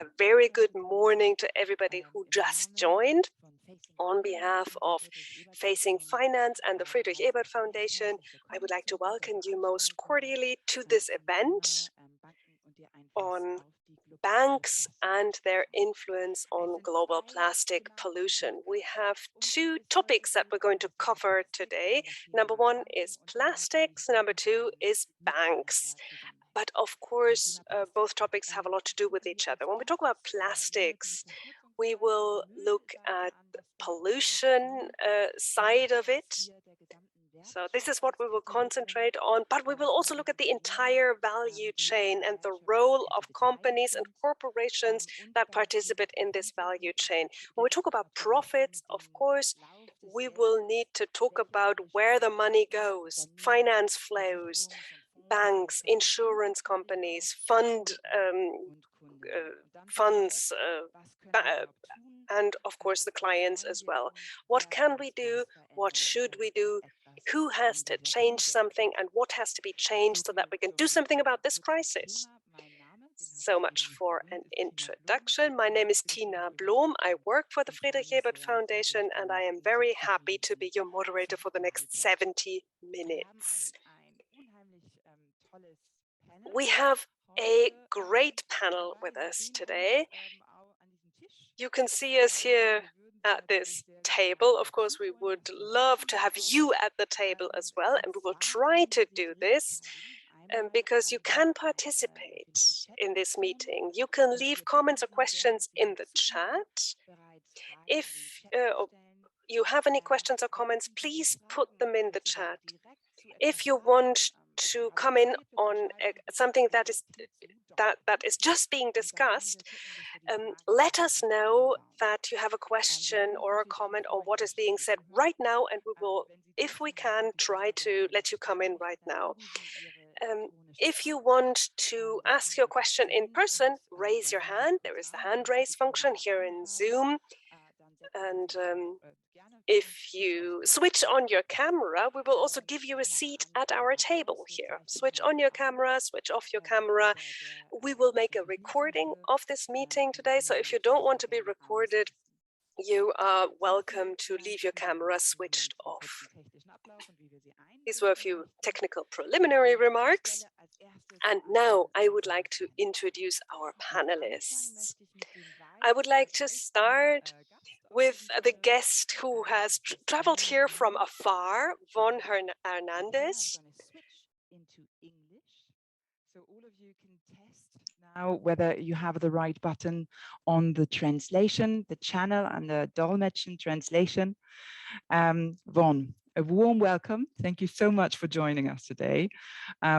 A very good morning to everybody who just joined. On behalf of Facing Finance and the Friedrich Ebert Foundation, I would like to welcome you most cordially to this event on banks and their influence on global plastic pollution. We have two topics that we're going to cover today. Number one is plastics, number two is banks. But of course, both topics have a lot to do with each other. When we talk about plastics, we will look at the pollution side of it. So this is what we will concentrate on, but we will also look at the entire value chain and the role of companies and corporations that participate in this value chain. When we talk about profits, of course, we will need to talk about where the money goes, finance flows, banks, insurance companies, funds, and of course the clients as well. What can we do? What should we do? Who has to change something and what has to be changed so that we can do something about this crisis? So much for an introduction. My name is Tina Blom. I work for the Friedrich Ebert Foundation and I am very happy to be your moderator for the next 70 minutes. We have a great panel with us today. You can see us here at this table. Of course, we would love to have you at the table as well, and we will try to do this because you can participate in this meeting. You can leave comments or questions in the chat. If you have any questions or comments, please put them in the chat. If you want to come in on something that is just being discussed, let us know that you have a question or a comment on what is being said right now, and we will, if we can, try to let you come in right now. If you want to ask your question in person, raise your hand. There is the hand raise function here in Zoom. And if you switch on your camera, we will also give you a seat at our table here. Switch on your camera, switch off your camera. We will make a recording of this meeting today. So if you don't want to be recorded, you are welcome to leave your camera switched off. These were a few technical preliminary remarks. And now I would like to introduce our panelists. I would like to start with the guest who has traveled here from afar, Von Hernandez. So all of you can test now whether you have the right button on the translation, the channel, and the Dolmetschen translation. Von, a warm welcome. Thank you so much for joining us today.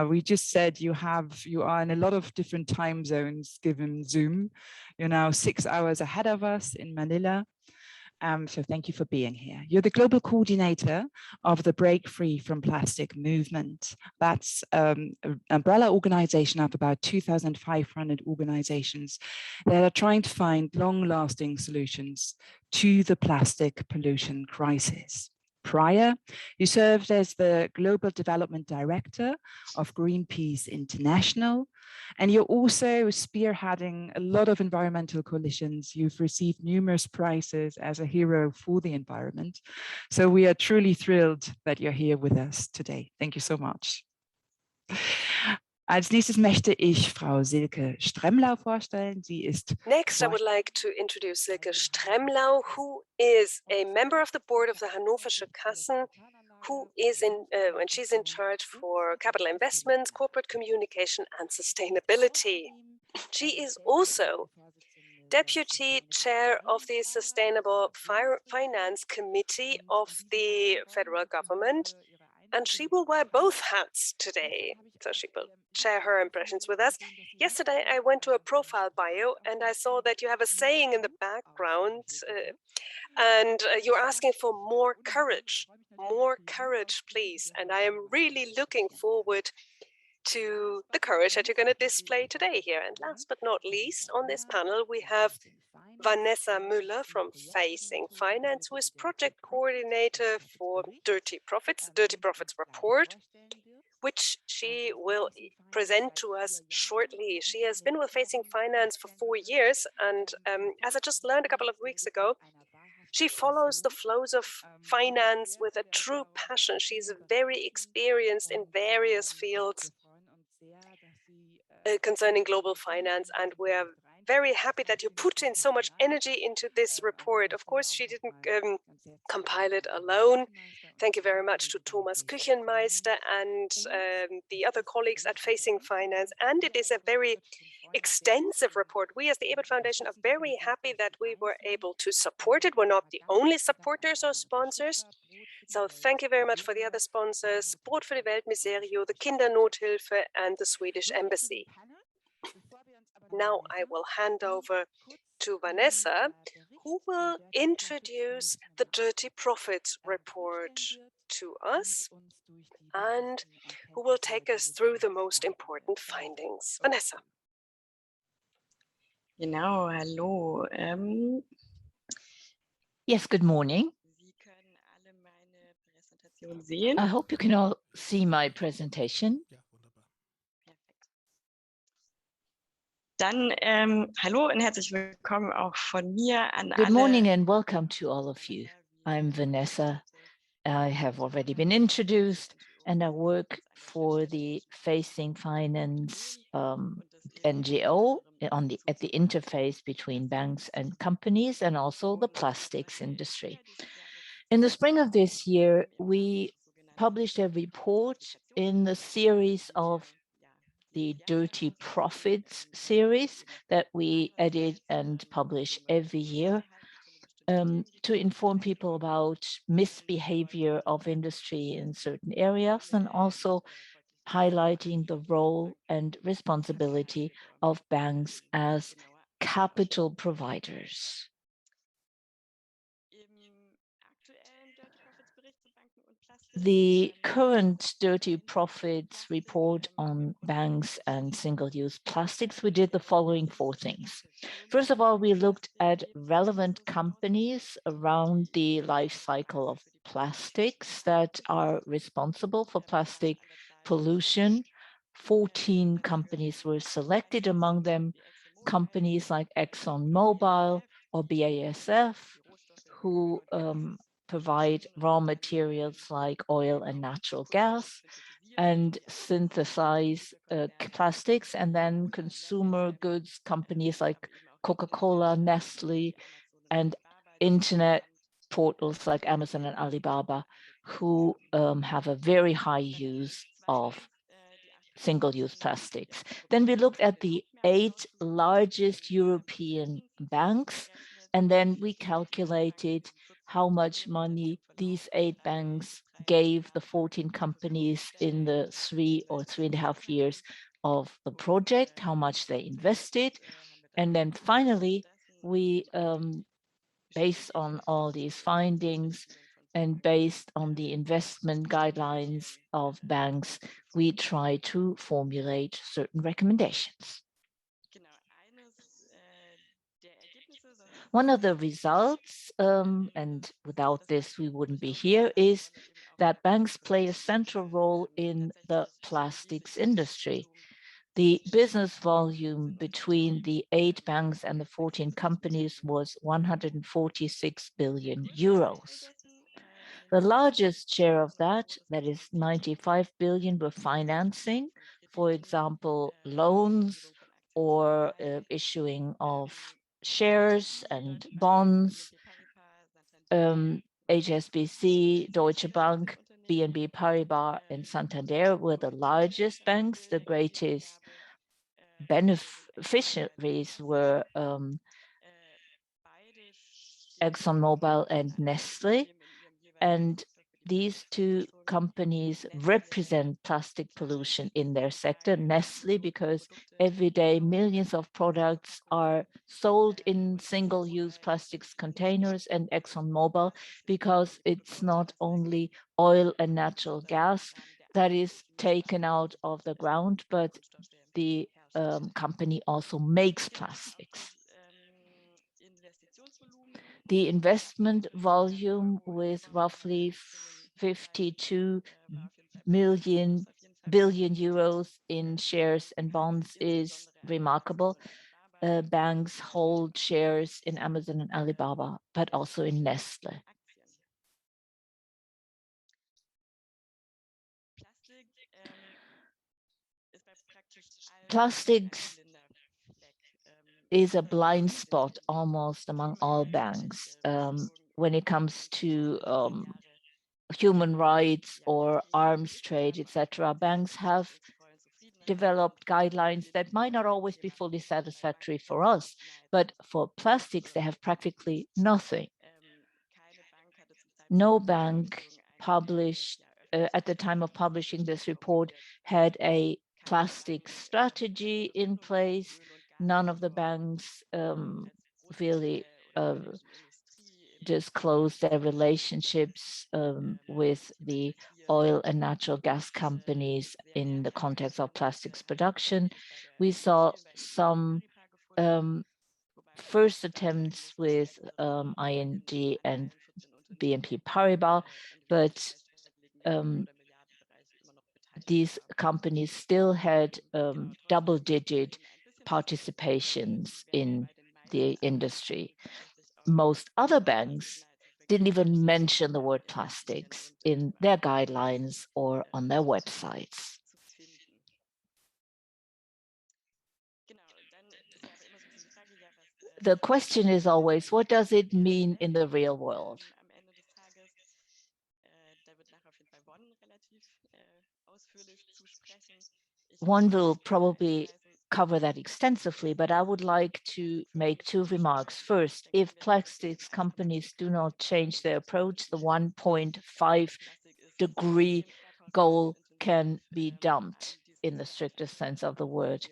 We just said you are in a lot of different time zones given Zoom. You're now 6 hours ahead of us in Manila. So thank you for being here. You're the global coordinator of the Break Free from Plastic movement. That's an umbrella organization of about 2,500 organizations that are trying to find long-lasting solutions to the plastic pollution crisis. Prior, you served as the Global Development Director of Greenpeace International, and you're also spearheading a lot of environmental coalitions. You've received numerous prizes as a hero for the environment. So we are truly thrilled that you're here with us today. Thank you so much. Als nächstes möchte ich Frau Silke Stremlau vorstellen. Sie ist Next, I would like to introduce Silke Stremlau, who is a member of the board of the Hannoversche Kassen, who is when she's in charge for capital investments, corporate communication, and sustainability. She is also deputy chair of the Sustainable Finance Committee of the federal government, and she will wear both hats today. So she will share her impressions with us. Yesterday, I went to a profile bio and I saw that you have a saying in the background and you're asking for more courage, please. And I am really looking forward to the courage that you're going to display today here. And last but not least, on this panel, we have Vanessa Müller from Facing Finance, who is project coordinator for Dirty Profits report. which she will present to us shortly. She has been with Facing Finance for 4 years, and as I just learned a couple of weeks ago, she follows the flows of finance with a true passion. She's very experienced in various fields concerning global finance, and we're very happy that you put in so much energy into this report. Of course, she didn't compile it alone. Thank you very much to Thomas Küchenmeister and the other colleagues at Facing Finance. And it is a very extensive report. We as the Ebert Foundation are very happy that we were able to support it. We're not the only supporters or sponsors. So thank you very much for the other sponsors, Brot für die Welt, Miserio, the Kindernothilfe and the Swedish Embassy. Now I will hand over to Vanessa, who will introduce the Dirty Profits report to us and who will take us through the most important findings. Vanessa. Genau, hallo. Yes, good morning. Sie können alle meine Präsentation sehen. I hope you can all see my presentation. Perfekt. Dann hallo und herzlich willkommen auch von mir an alle. Good morning and welcome to all of you. I'm Vanessa. I have already been introduced and I work for the Facing Finance NGO at the interface between banks and companies and also the plastics industry. In the spring of this year, we published a report in the series of the Dirty Profits series that we edit and publish every year to inform people about misbehavior of industry in certain areas and also highlighting the role and responsibility of banks as capital providers. The current Dirty Profits report on banks and single-use plastics, we did the following 4 things. First of all, we looked at relevant companies around the life cycle of plastics that are responsible for plastic pollution. 14 companies were selected, among them companies like ExxonMobil or BASF, who provide raw materials like oil and natural gas and synthesize plastics, and then consumer goods companies like Coca-Cola, Nestle, and internet portals like Amazon and Alibaba, who have a very high use of single-use plastics. Then we looked at the 8 largest European banks, and then we calculated how much money these 8 banks gave the 14 companies in the 3 or 3.5 years of the project, how much they invested. And then finally, we, based on all these findings and based on the investment guidelines of banks, we try to formulate certain recommendations. One of the results, and without this we wouldn't be here, is that banks play a central role in the plastics industry. The business volume between the 8 banks and the 14 companies was 146 billion euros. The largest share of that is 95 billion, were financing, for example, loans or issuing of shares and bonds. HSBC, Deutsche Bank, BNP Paribas, and Santander were the largest banks. The greatest beneficiaries were ExxonMobil and Nestle. And these 2 companies represent plastic pollution in their sector. Nestle, because every day millions of products are sold in single-use plastics containers, and ExxonMobil, because it's not only oil and natural gas that is taken out of the ground, but the company also makes plastics. The investment volume with roughly 52 million billion euros in shares and bonds is remarkable. Banks hold shares in Amazon and Alibaba, but also in Nestle. Plastics is a blind spot almost among all banks when it comes to human rights or arms trade, etc. Banks have developed guidelines that might not always be fully satisfactory for us, but for plastics, they have practically nothing. No bank published at the time of publishing this report had a plastic strategy in place. None of the banks really disclosed their relationships with the oil and natural gas companies in the context of plastics production. We saw some first attempts with ING and BNP Paribas, but these companies still had double-digit participations in the industry. Most other banks didn't even mention the word plastics in their guidelines or on their websites. The question is always, what does it mean in the real world? One will probably cover that extensively, but I would like to make two remarks. First, if plastics companies do not change their approach, the 1.5 degree goal can be dumped in the strictest sense of the word.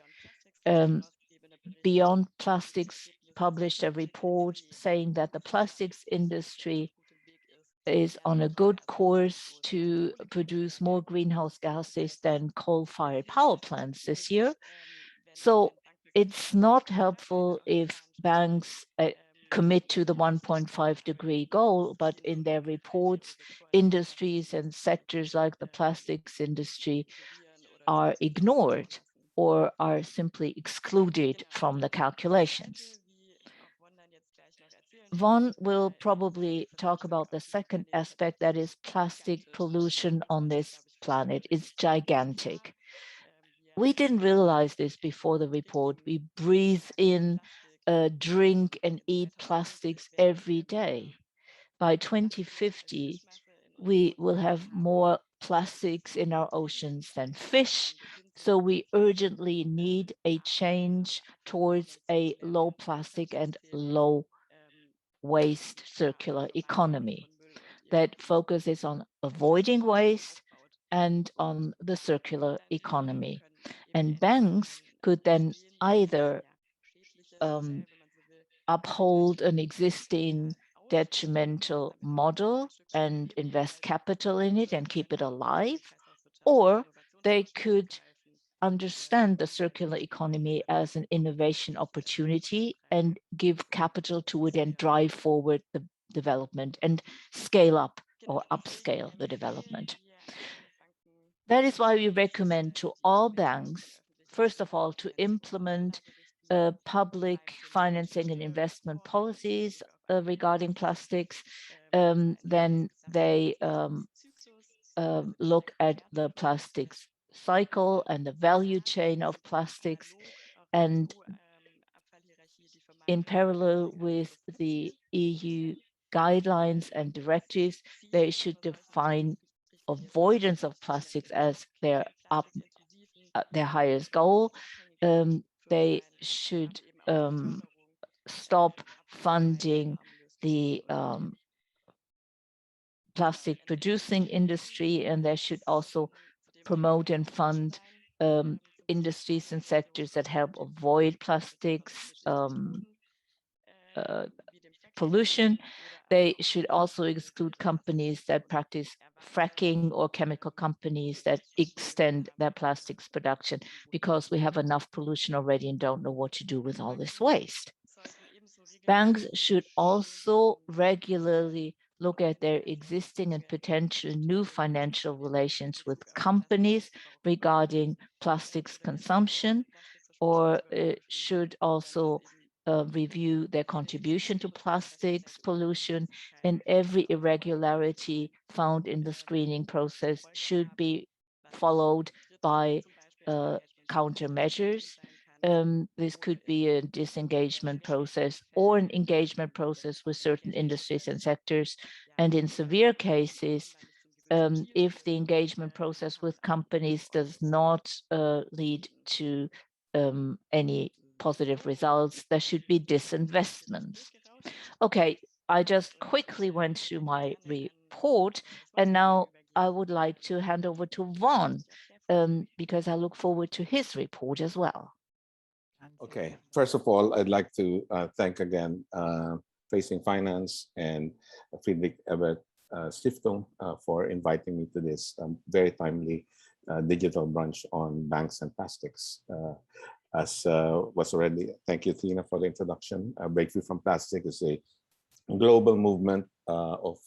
Beyond Plastics published a report saying that the plastics industry is on a good course to produce more greenhouse gases than coal-fired power plants this year. So it's not helpful if banks commit to the 1.5 degree goal, but in their reports, industries and sectors like the plastics industry are ignored or are simply excluded from the calculations. Von will probably talk about the second aspect, that is plastic pollution on this planet. It's gigantic. We didn't realize this before the report. We breathe in, drink and eat plastics every day. By 2050, we will have more plastics in our oceans than fish. So we urgently need a change towards a low plastic and low waste circular economy that focuses on avoiding waste and on the circular economy. And banks could then either uphold an existing detrimental model and invest capital in it and keep it alive, or they could understand the circular economy as an innovation opportunity and give capital to it and drive forward the development and scale up or upscale the development. That is why we recommend to all banks, first of all, to implement public financing and investment policies regarding plastics. Then they look at the plastics cycle and the value chain of plastics, and in parallel with the EU guidelines and directives, they should define avoidance of plastics as their highest goal. They should stop funding the plastic producing industry, and they should also promote and fund industries and sectors that help avoid plastics pollution. They should also exclude companies that practice fracking or chemical companies that extend their plastics production, because we have enough pollution already and don't know what to do with all this waste. Banks should also regularly look at their existing and potential new financial relations with companies regarding plastics consumption, or should also review their contribution to plastics pollution, and every irregularity found in the screening process should be followed by countermeasures. This could be a disengagement process or an engagement process with certain industries and sectors. And in severe cases, if the engagement process with companies does not lead to any positive results, there should be disinvestments. Okay, I just quickly went through my report, and now I would like to hand over to Vaughn, because I look forward to his report as well. Okay, first of all, I'd like to thank again Facing Finance and Friedrich Ebert Stiftung for inviting me to this very timely digital brunch on banks and plastics. As was already, thank you, Tina, for the introduction. Breakthrough from Plastic is a global movement of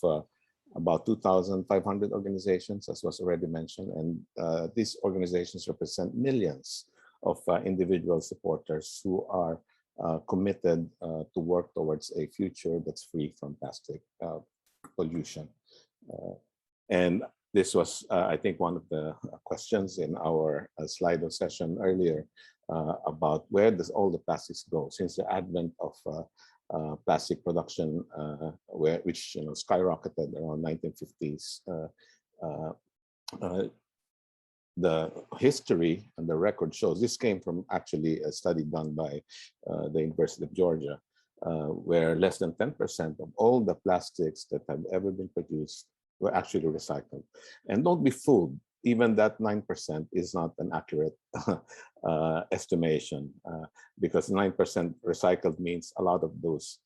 about 2,500 organizations, as was already mentioned, and these organizations represent millions of individual supporters who are committed to work towards a future that's free from plastic pollution. And this was, I think, one of the questions in our Slido session earlier about where does all the plastics go since the advent of plastic production, which skyrocketed around 1950s. The history and the record shows this came from actually a study done by the University of Georgia, where less than 10% of all the plastics that have ever been produced were actually recycled. And don't be fooled, even that 9% is not an accurate estimation, because 9% recycled means a lot of those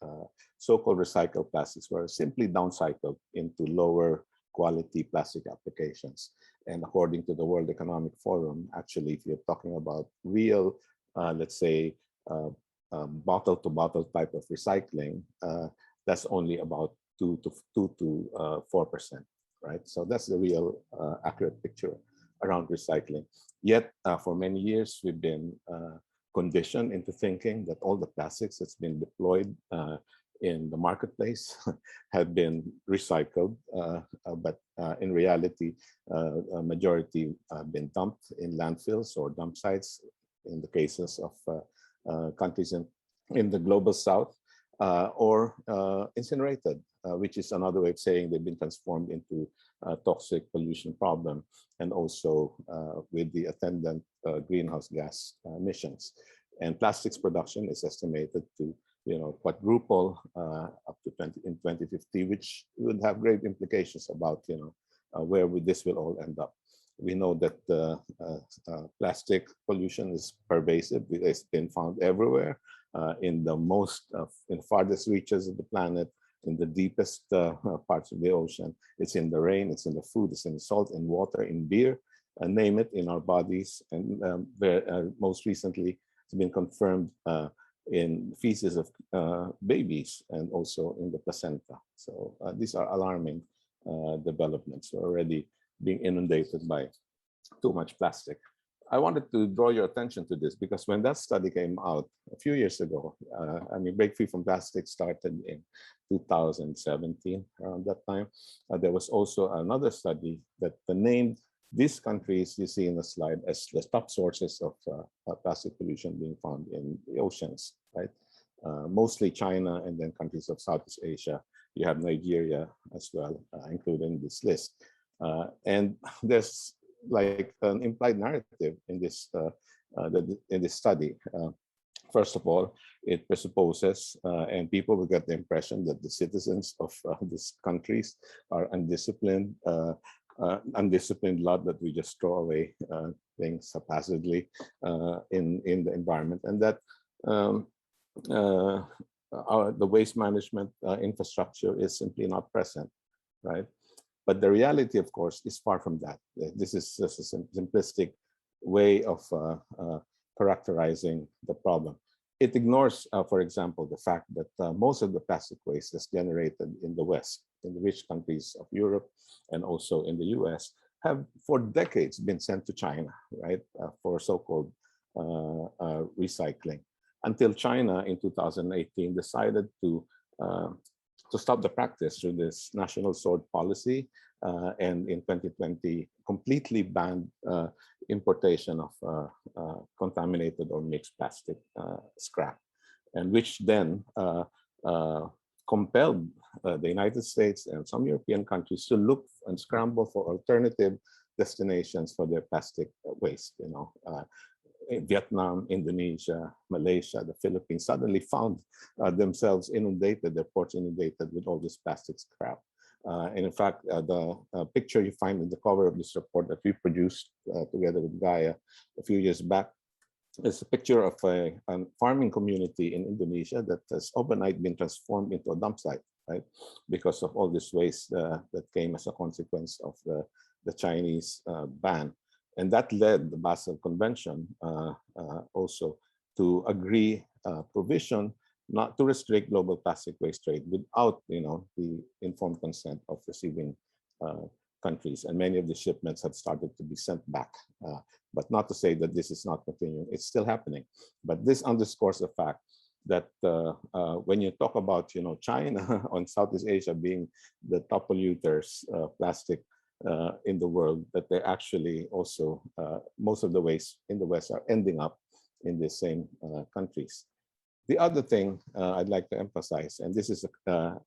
so-called recycled plastics were simply downcycled into lower quality plastic applications. And according to the World Economic Forum, actually, if you're talking about real, let's say, bottle-to-bottle type of recycling, that's only about 2 to 4%, right? So that's the real accurate picture around recycling. Yet, for many years, we've been conditioned into thinking that all the plastics that's been deployed in the marketplace have been recycled, but in reality, a majority have been dumped in landfills or dump sites in the cases of countries in the global south, or incinerated, which is another way of saying they've been transformed into a toxic pollution problem, and also with the attendant greenhouse gas emissions. And plastics production is estimated to quadruple up to 2050, which would have great implications about where this will all end up. We know that plastic pollution is pervasive. It's been found everywhere, in the farthest reaches of the planet, in the deepest parts of the ocean. It's in the rain, it's in the food, it's in the salt, in water, in beer, name it, in our bodies. And most recently, it's been confirmed in feces of babies and also in the placenta. So these are alarming developments. We're already being inundated by too much plastic. I wanted to draw your attention to this because when that study came out a few years ago, Breakthrough from Plastic started in 2017, around that time. There was also another study that named these countries you see in the slide as the top sources of plastic pollution being found in the oceans, right? Mostly China and then countries of Southeast Asia. You have Nigeria as well, included in this list. And there's like an implied narrative in this study. First of all, it presupposes, and people will get the impression that the citizens of these countries are undisciplined, undisciplined lot that we just throw away things haphazardly in the environment, and that the waste management infrastructure is simply not present, right? But the reality, of course, is far from that. This is just a simplistic way of characterizing the problem. It ignores, for example, the fact that most of the plastic waste that's generated in the West in the rich countries of Europe and also in the US have for decades been sent to China, right, for so-called recycling, until China in 2018 decided to stop the practice through this national sword policy, and in 2020 completely banned importation of contaminated or mixed plastic scrap, and which then compelled the United States and some European countries to look and scramble for alternative destinations for their plastic waste. Vietnam, Indonesia, Malaysia, the Philippines suddenly found themselves inundated, their ports inundated with all this plastic scrap. And in fact, the picture you find in the cover of this report that we produced together with Gaia a few years back is a picture of a farming community in Indonesia that has overnight been transformed into a dump site, right? Because of all this waste that came as a consequence of the Chinese ban. And that led the Basel Convention also to agree provision not to restrict global plastic waste trade without, the informed consent of receiving countries. And many of the shipments have started to be sent back. But not to say that this is not continuing, it's still happening. But this underscores the fact that when you talk about, China on Southeast Asia being the top polluters, plastic in the world, that they actually also, most of the waste in the West are ending up in the same countries. The other thing I'd like to emphasize, and this is a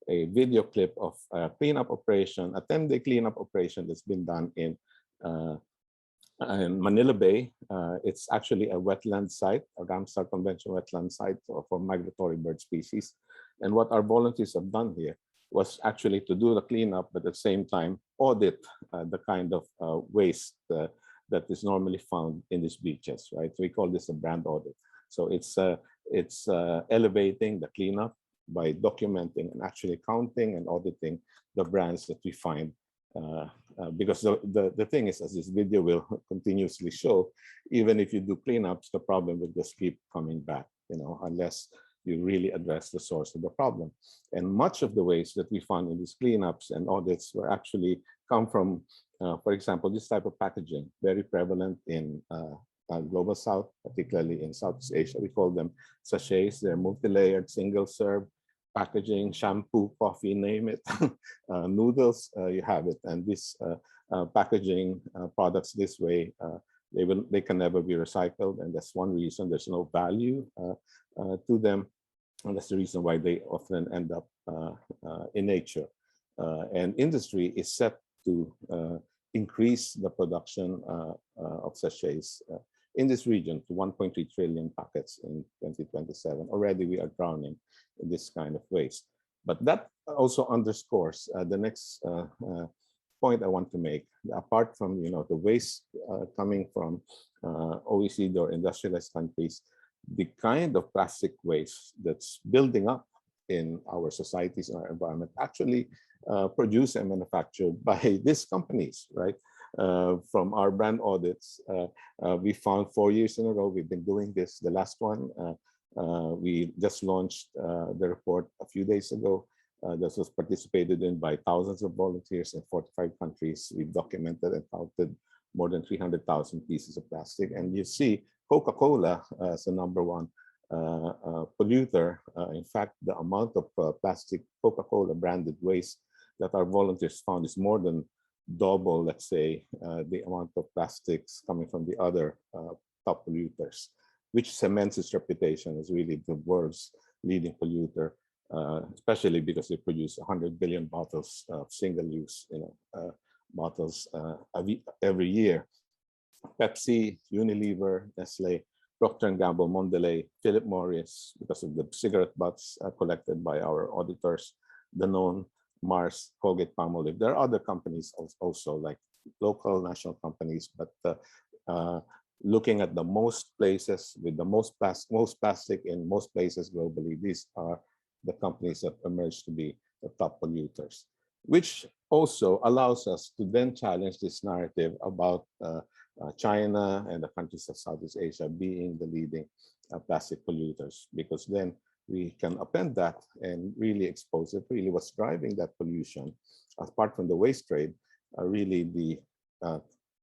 video clip of a cleanup operation, a 10-day cleanup operation that's been done in Manila Bay. It's actually a wetland site, a Ramsar Convention wetland site for migratory bird species. And what our volunteers have done here was actually to do the cleanup, but at the same time audit the kind of waste that is normally found in these beaches, right? So we call this a brand audit. So it's elevating the cleanup by documenting and actually counting and auditing the brands that we find. Because the thing is, as this video will continuously show, even if you do cleanups, the problem will just keep coming back, unless you really address the source of the problem. And much of the waste that we found in these cleanups and audits were actually come from, for example, this type of packaging, very prevalent in Global South, particularly in Southeast Asia. We call them sachets. They're multi-layered, single-serve packaging, shampoo, coffee, name it, noodles, you have it. And this packaging products this way, they can never be recycled, and that's one reason there's no value to them, and that's the reason why they often end up in nature. And industry is set to increase the production of sachets in this region to 1.3 trillion packets in 2027. Already we are drowning in this kind of waste. But that also underscores the next point I want to make. Apart from the waste coming from OECD or industrialized countries, the kind of plastic waste that's building up in our societies and our environment actually produced and manufactured by these companies, right? From our brand audits, we found 4 years in a row we've been doing this. The last one, we just launched the report a few days ago. This was participated in by thousands of volunteers in 45 countries. We've documented and counted more than 300,000 pieces of plastic. And you see Coca-Cola as the #1 polluter. In fact, the amount of plastic Coca-Cola branded waste that our volunteers found is more than double, let's say, the amount of plastics coming from the other top polluters, which cements its reputation as really the world's leading polluter, especially because they produce 100 billion bottles of single-use bottles every year. Pepsi, Unilever, Nestle, Procter & Gamble, Mondelez, Philip Morris, because of the cigarette butts collected by our auditors, Danone, Mars, Colgate-Palmolive. There are other companies also, like local, national companies, but looking at the most places with the most plastic in most places globally, these are the companies that emerge to be the top polluters, which also allows us to then challenge this narrative about China and the countries of Southeast Asia being the leading plastic polluters, because then we can append that and really expose it. Really what's driving that pollution, apart from the waste trade, are really the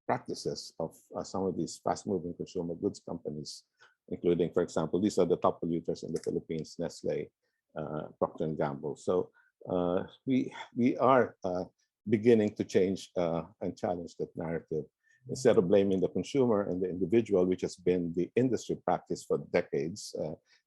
practices of some of these fast-moving consumer goods companies, including, for example, these are the top polluters in the Philippines, Nestle, Procter and Gamble. So we are beginning to change and challenge that narrative. Instead of blaming the consumer and the individual, which has been the industry practice for decades,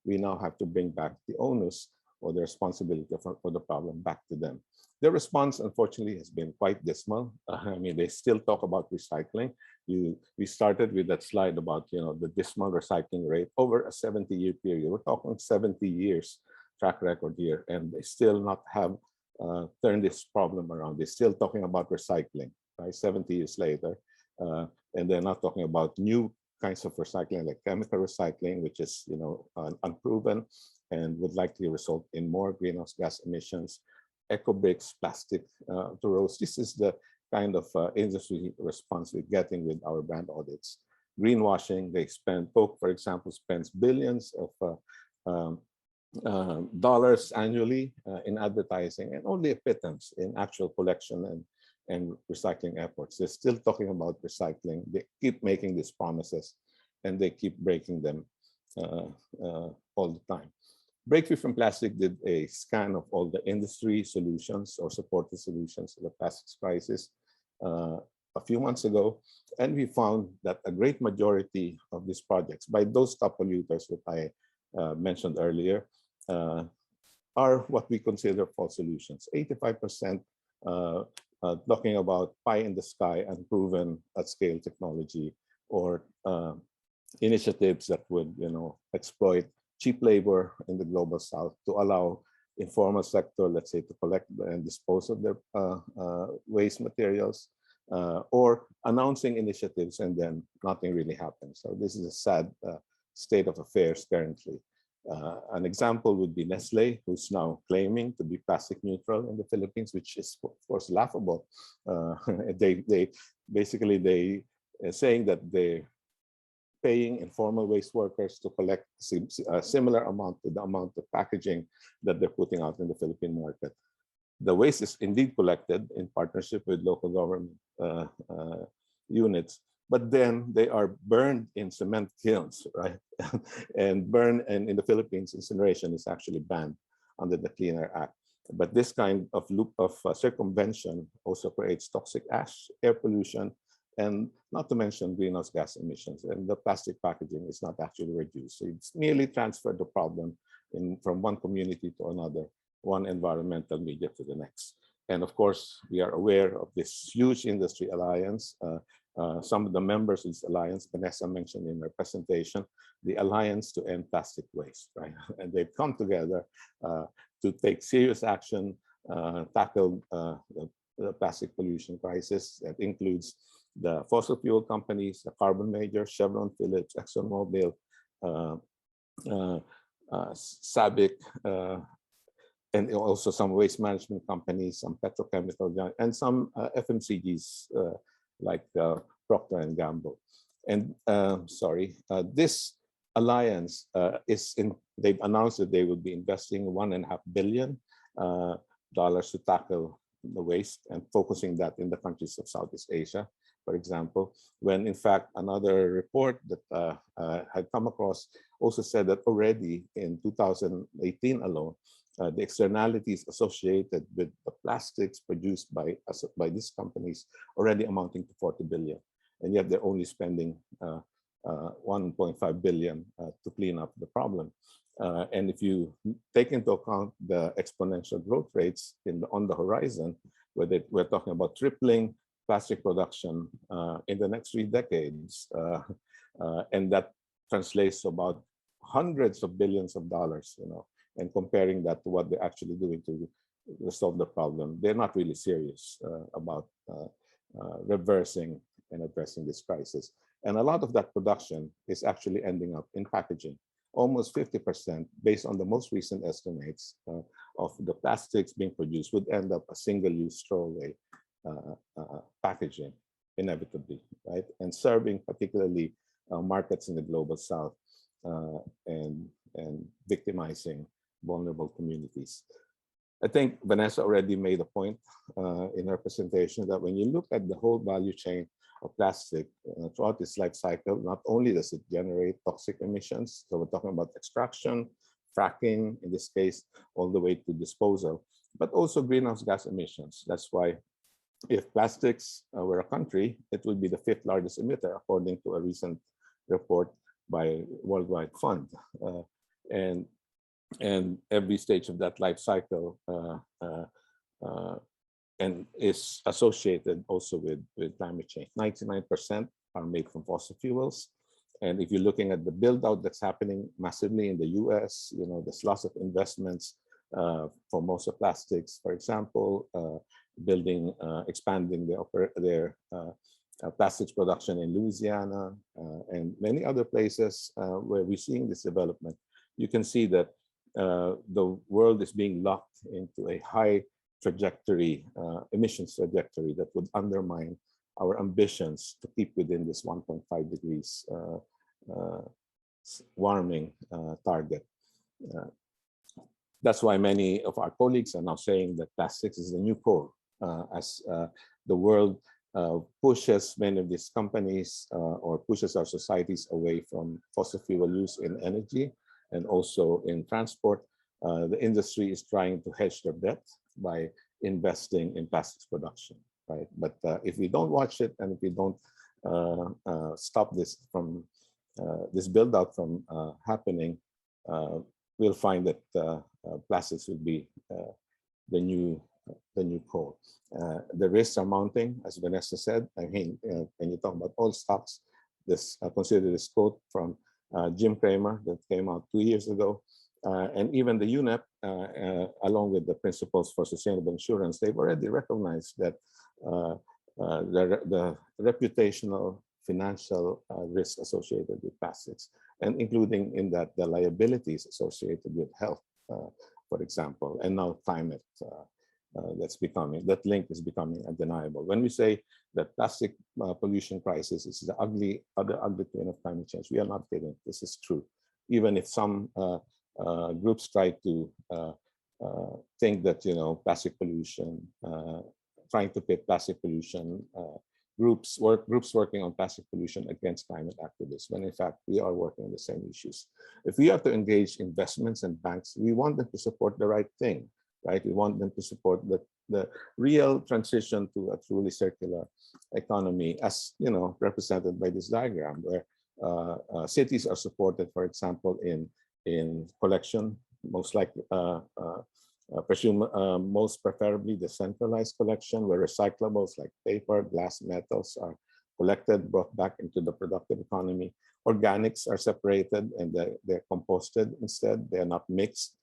we now have to bring back the onus or the responsibility for the problem back to them. Their response, unfortunately, has been quite dismal. I mean, they still talk about recycling. We started with that slide about, you know, the dismal recycling rate over a 70-year period. We're talking 70 years track record here, and they still not have turned this problem around. They're still talking about recycling, right? 70 years later, and they're not talking about new kinds of recycling, like chemical recycling, which is, you know, unproven and would likely result in more greenhouse gas emissions. Eco bricks, plastic to roast. This is the kind of industry response we're getting with our brand audits. Greenwashing, they spend, Coke, for example, spends billions of dollars annually in advertising, and only a pittance in actual collection and recycling efforts. They're still talking about recycling. They keep making these promises, and they keep breaking them all the time. Breakthrough from Plastic did a scan of all the industry solutions or supported solutions to the plastics crisis a few months ago, and we found that a great majority of these projects by those top polluters that I mentioned earlier are what we consider false solutions. 85% talking about pie in the sky, unproven at scale technology, or initiatives that would, you know, exploit cheap labor in the global south to allow informal sector, let's say, to collect and dispose of their waste materials, or announcing initiatives and then nothing really happens. So this is a sad state of affairs currently. An example would be Nestle, who's now claiming to be plastic neutral in the Philippines, which is of course laughable. They basically saying that they're paying informal waste workers to collect a similar amount to the amount of packaging that they're putting out in the Philippine market. The waste is indeed collected in partnership with local government units, but then they are burned in cement kilns, right? And in the Philippines, incineration is actually banned under the Clean Air Act. But this kind of loop of circumvention also creates toxic ash, air pollution, and not to mention greenhouse gas emissions. And the plastic packaging is not actually reduced. So it's merely transferred the problem from one community to another, one environmental media to the next. And of course, we are aware of this huge industry alliance. Some of the members of this alliance, Vanessa mentioned in her presentation, the Alliance to End Plastic Waste, right? And they've come together to take serious action, tackle the plastic pollution crisis. That includes the fossil fuel companies, the carbon majors, Chevron, Phillips, ExxonMobil, SABIC, and also some waste management companies, some petrochemical, and some FMCGs like Procter and Gamble. And this alliance they've announced that they will be investing $1.5 billion to tackle the waste and focusing that in the countries of Southeast Asia, for example, when in fact another report that had come across also said that already in 2018 alone, the externalities associated with the plastics produced by these companies already amounting to 40 billion. And yet they're only spending 1.5 billion to clean up the problem. And if you take into account the exponential growth rates on the horizon, where we're talking about tripling plastic production in the next 3 decades, and that translates to about hundreds of billions of dollars, you know, and comparing that to what they're actually doing to solve the problem, they're not really serious about reversing and addressing this crisis. And a lot of that production is actually ending up in packaging. Almost 50%, based on the most recent estimates of the plastics being produced, would end up a single-use throwaway packaging, inevitably, right? And serving particularly markets in the global south and victimizing vulnerable communities. I think Vanessa already made a point in her presentation that when you look at the whole value chain of plastic throughout its life cycle, not only does it generate toxic emissions, so we're talking about extraction, fracking, in this case, all the way to disposal, but also greenhouse gas emissions. That's why if plastics were a country, it would be the 5th largest emitter, according to a recent report by World Fund. And every stage of that life cycle and is associated also with climate change. 99% are made from fossil fuels. And if you're looking at the build out that's happening massively in the US, you know, there's lots of investments for most of plastics, for example, expanding their plastics production in Louisiana and many other places where we're seeing this development. You can see that the world is being locked into a high trajectory, emissions trajectory that would undermine our ambitions to keep within this 1.5 degrees warming target. That's why many of our colleagues are now saying that plastics is the new coal as the world pushes many of these companies or pushes our societies away from fossil fuel use in energy and also in transport. The industry is trying to hedge their bet by investing in plastics production, right? But if we don't watch it and if we don't stop this from this build out from happening, we'll find that plastics will be the new coal. The risks are mounting, as Vanessa said. I mean, when you talk about oil stocks, consider this quote from Jim Cramer that came out 2 years ago. And even the UNEP, along with the Principles for Sustainable Insurance, they've already recognized that the reputational financial risk associated with plastics, and including in that the liabilities associated with health, for example, and now climate. That link is becoming undeniable. When we say that plastic pollution crisis is the other ugly twin of climate change, we are not kidding. This is true. Even if some groups try to think that, you know, plastic pollution, trying to pit plastic pollution, groups working on plastic pollution against climate activists, when in fact we are working on the same issues. If we are to engage investments and banks, we want them to support the right thing. Right, we want them to support the real transition to a truly circular economy, as you know, represented by this diagram, where cities are supported, for example, in collection, most preferably decentralized collection, where recyclables like paper, glass, metals are collected, brought back into the productive economy. Organics are separated and they're composted instead. They are not mixed.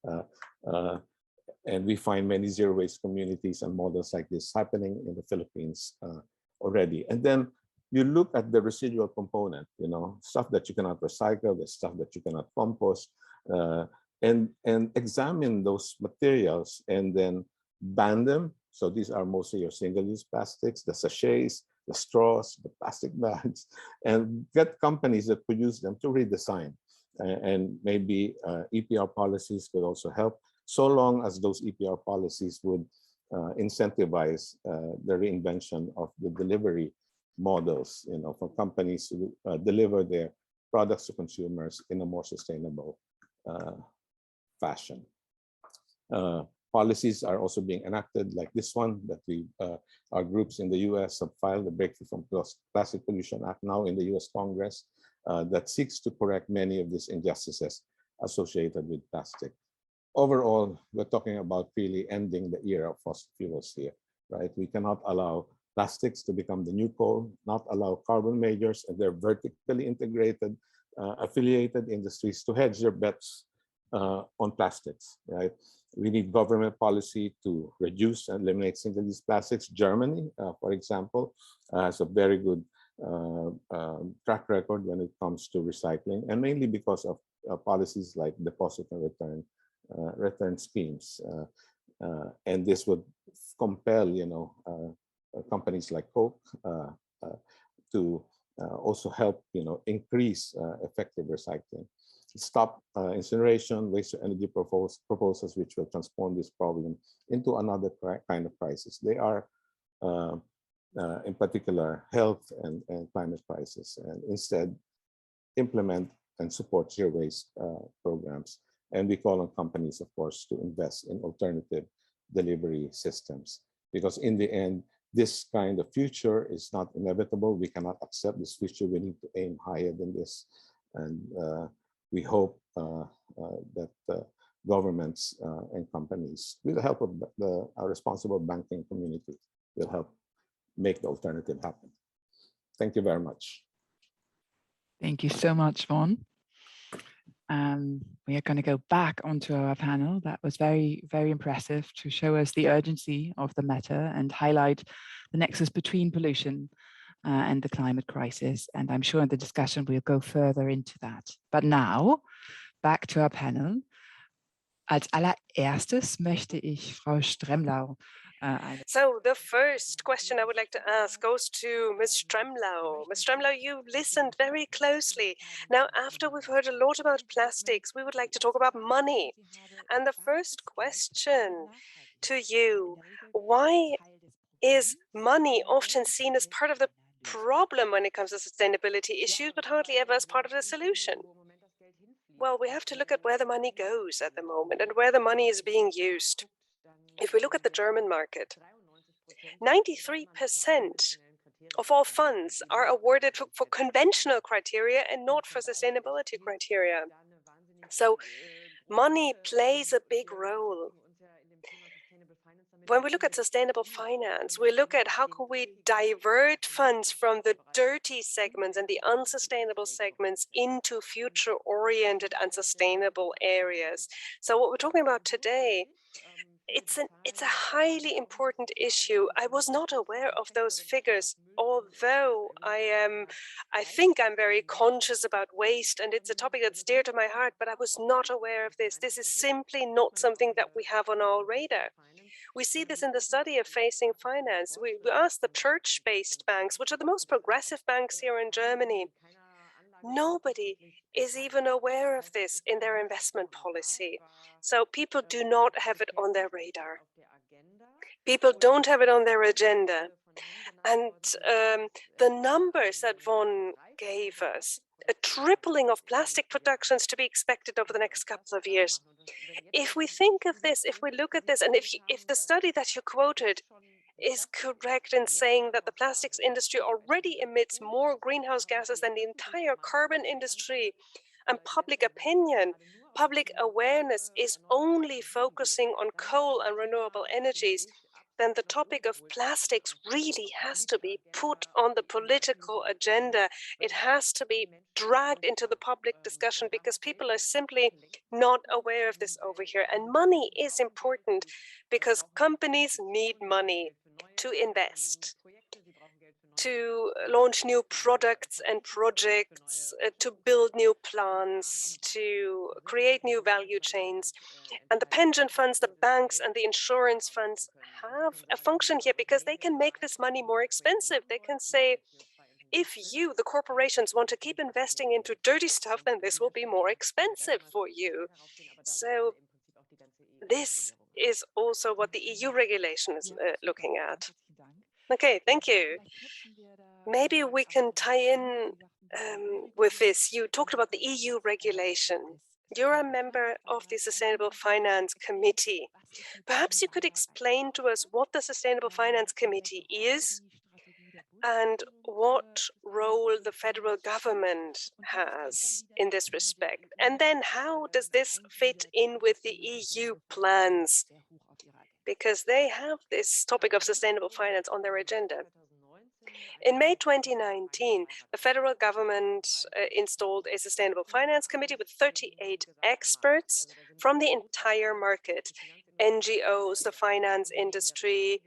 And we find many zero-waste communities and models like this happening in the Philippines already. And then you look at the residual component, you know, stuff that you cannot recycle, the stuff that you cannot compost, and examine those materials and then ban them. So these are mostly your single-use plastics, the sachets, the straws, the plastic bags, and get companies that produce them to redesign. And maybe EPR policies could also help, so long as those EPR policies would incentivize the reinvention of the delivery models, you know, for companies to deliver their products to consumers in a more sustainable fashion. Policies are also being enacted, like this one that our groups in the US have filed, the Breakthrough from Plastic Pollution Act, now in the US Congress, that seeks to correct many of these injustices associated with plastic. Overall, we're talking about really ending the era of fossil fuels here, right? We cannot allow plastics to become the new coal, not allow carbon majors and their vertically integrated, affiliated industries to hedge their bets on plastics, right? We need government policy to reduce and eliminate single-use plastics. Germany, for example, has a very good track record when it comes to recycling, and mainly because of policies like deposit and return schemes, and this would compel, you know, companies like Coke to also help, you know, increase effective recycling. stop incineration, waste to energy proposals, which will transform this problem into another kind of crisis. They are, in particular, health and climate crisis, and instead implement and support zero waste programs. And we call on companies, of course, to invest in alternative delivery systems, because in the end, this kind of future is not inevitable. We cannot accept this future. We need to aim higher than this. And we hope that governments and companies, with the help of our responsible banking community, will help make the alternative happen. Thank you very much. Thank you so much, Vaughn. We are going to go back onto our panel. That was very, very impressive to show us the urgency of the matter and highlight the nexus between pollution and the climate crisis. And I'm sure in the discussion we'll go further into that. But now, back to our panel. Als allererstes möchte ich Frau Stremlau. So the first question I would like to ask goes to Ms. Stremlau. Ms. Stremlau, you listened very closely. Now, after we've heard a lot about plastics, we would like to talk about money. And the first question to you, why is money often seen as part of the problem when it comes to sustainability issues, but hardly ever as part of the solution? Well, we have to look at where the money goes at the moment and where the money is being used. If we look at the German market, 93% of all funds are awarded for conventional criteria and not for sustainability criteria. So money plays a big role. When we look at sustainable finance, we look at how can we divert funds from the dirty segments and the unsustainable segments into future-oriented and sustainable areas. So what we're talking about today, it's a highly important issue. I was not aware of those figures, although I think I'm very conscious about waste, and it's a topic that's dear to my heart, but I was not aware of this. This is simply not something that we have on our radar. We see this in the study of facing finance. We asked the church-based banks, which are the most progressive banks here in Germany. Nobody is even aware of this in their investment policy. So people do not have it on their radar. People don't have it on their agenda. And the numbers that Vaughn gave us, a tripling of plastic productions to be expected over the next couple of years. If we think of this, if we look at this, and if the study that you quoted is correct in saying that the plastics industry already emits more greenhouse gases than the entire carbon industry, and public opinion, public awareness is only focusing on coal and renewable energies, then the topic of plastics really has to be put on the political agenda. It has to be dragged into the public discussion because people are simply not aware of this over here. And money is important because companies need money to invest, to launch new products and projects, to build new plants, to create new value chains. And the pension funds, the banks, and the insurance funds have a function here because they can make this money more expensive. They can say, if you, the corporations, want to keep investing into dirty stuff, then this will be more expensive for you. So this is also what the EU regulation is looking at. Okay, thank you. Maybe we can tie in with this. You talked about the EU regulation. You're a member of the Sustainable Finance Committee. Perhaps you could explain to us what the Sustainable Finance Committee is and what role the federal government has in this respect. And then how does this fit in with the EU plans? Because they have this topic of sustainable finance on their agenda. In May 2019, the federal government installed a Sustainable Finance Committee with 38 experts from the entire market, NGOs, the finance industry,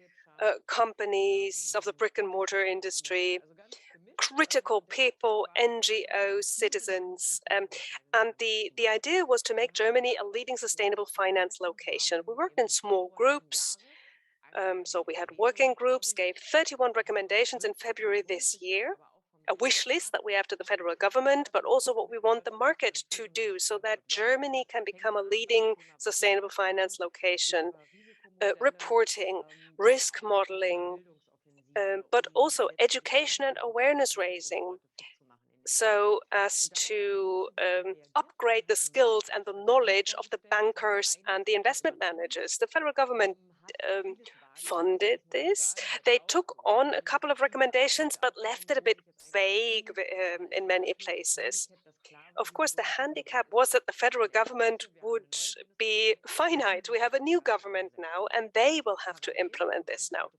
companies of the brick and mortar industry, critical people, NGOs, citizens. And the idea was to make Germany a leading sustainable finance location. We worked in small groups. So we had working groups, gave 31 recommendations in February this year. a wish list that we have to the federal government, but also what we want the market to do so that Germany can become a leading sustainable finance location. Reporting, risk modeling, but also education and awareness raising, so as to upgrade the skills and the knowledge of the bankers and the investment managers. The federal government funded this. They took on a couple of recommendations, but left it a bit vague in many places. Of course, the handicap was that the federal government would be finite. We have a new government now, and they will have to implement this now.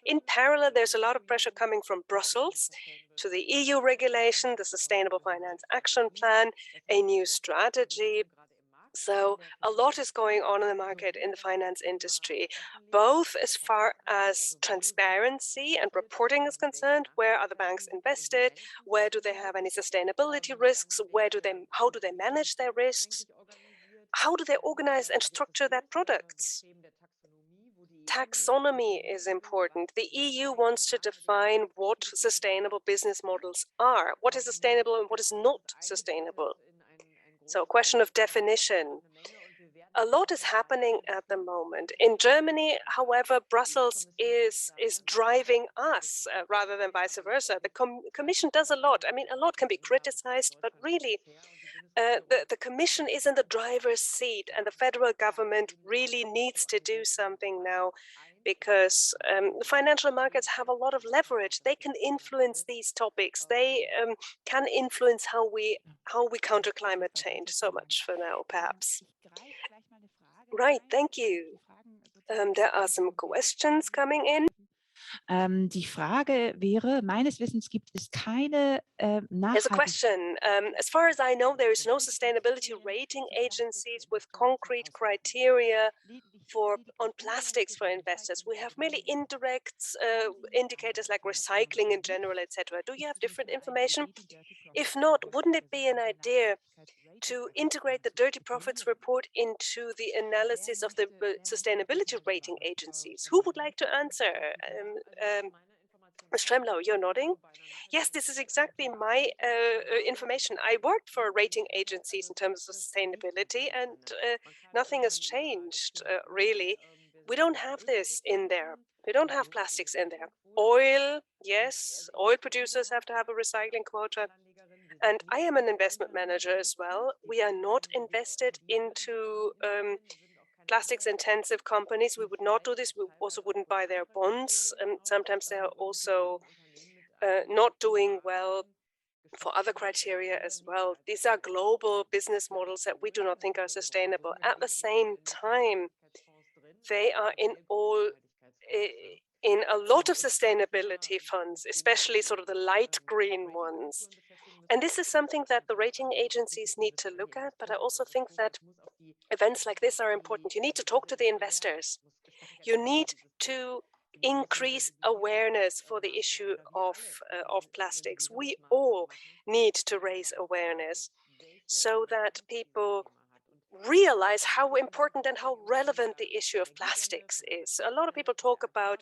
In parallel, there's a lot of pressure coming from Brussels to the EU regulation, the Sustainable Finance Action Plan, a new strategy. So a lot is going on in the market in the finance industry, both as far as transparency and reporting is concerned. Where are the banks invested? Where do they have any sustainability risks? How do they manage their risks? How do they organize and structure their products? Taxonomy is important. The EU wants to define what sustainable business models are, what is sustainable and what is not sustainable. So a question of definition. A lot is happening at the moment. In Germany, however, Brussels is driving us rather than vice versa. The Commission does a lot. I mean, a lot can be criticized, but really the Commission is in the driver's seat, and the federal government really needs to do something now, because the financial markets have a lot of leverage. They can influence these topics. They can influence how we counter climate change. So much for now, perhaps. Right, thank you. There are some questions coming in. Die Frage wäre, meines Wissens gibt es keine There's a question. As far as I know, there is no sustainability rating agencies with concrete criteria on plastics for investors. We have merely indirect indicators like recycling in general, etc. Do you have different information? If not, wouldn't it be an idea to integrate the dirty profits report into the analysis of the sustainability rating agencies? Who would like to answer? Ms. Tremlau, you're nodding. Yes, this is exactly my information. I worked for rating agencies in terms of sustainability, and nothing has changed, really. We don't have this in there. We don't have plastics in there. Oil, yes, oil producers have to have a recycling quota. And I am an investment manager as well. We are not invested into plastics intensive companies. We would not do this. We also wouldn't buy their bonds. Sometimes they are also not doing well for other criteria as well. These are global business models that we do not think are sustainable. At the same time, they are in a lot of sustainability funds, especially sort of the light green ones. And this is something that the rating agencies need to look at, but I also think that events like this are important. You need to talk to the investors. You need to increase awareness for the issue of plastics. We all need to raise awareness so that people realize how important and how relevant the issue of plastics is. A lot of people talk about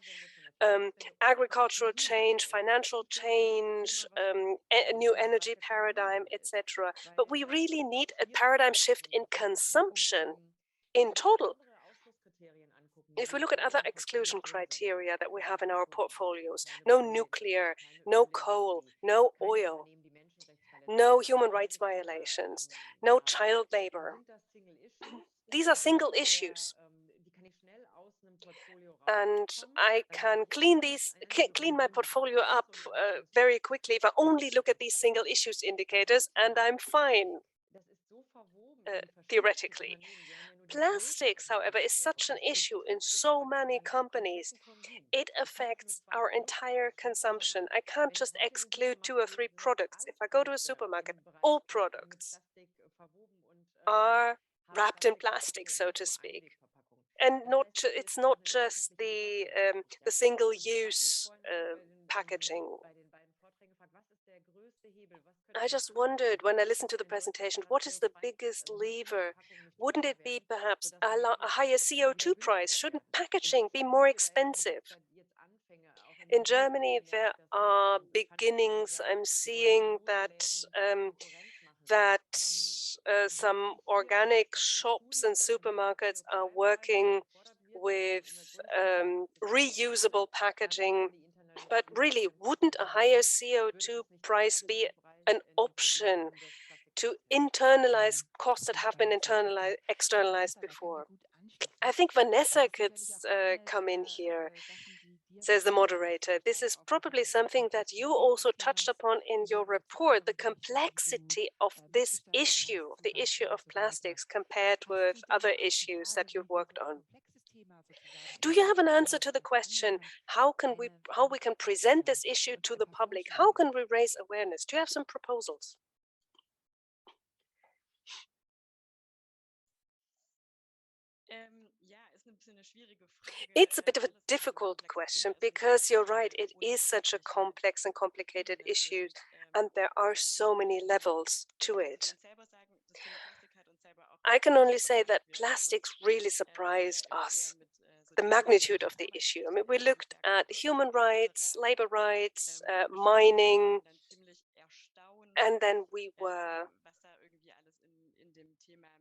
agricultural change, financial change, a new energy paradigm, etc. But we really need a paradigm shift in consumption in total. If we look at other exclusion criteria that we have in our portfolios, no nuclear, no coal, no oil, no human rights violations, no child labor. These are single issues. And I can clean my portfolio up very quickly if I only look at these single issues indicators, and I'm fine, theoretically. Plastics, however, is such an issue in so many companies. It affects our entire consumption. I can't just exclude 2 or 3 products. If I go to a supermarket, all products are wrapped in plastic, so to speak. And it's not just the single-use packaging. I just wondered when I listened to the presentation, what is the biggest lever? Wouldn't it be perhaps a higher CO2 price? Shouldn't packaging be more expensive? In Germany, there are beginnings. I'm seeing that some organic shops and supermarkets are working with reusable packaging. But really, wouldn't a higher CO2 price be an option to internalize costs that have been externalized before? I think Vanessa could come in here, says the moderator. This is probably something that you also touched upon in your report, the complexity of this issue, the issue of plastics compared with other issues that you've worked on. Do you have an answer to the question, how we can present this issue to the public? How can we raise awareness? Do you have some proposals? It's a bit of a difficult question because you're right, it is such a complex and complicated issue, and there are so many levels to it. I can only say that plastics really surprised us, the magnitude of the issue. I mean, we looked at human rights, labor rights, mining, and then we were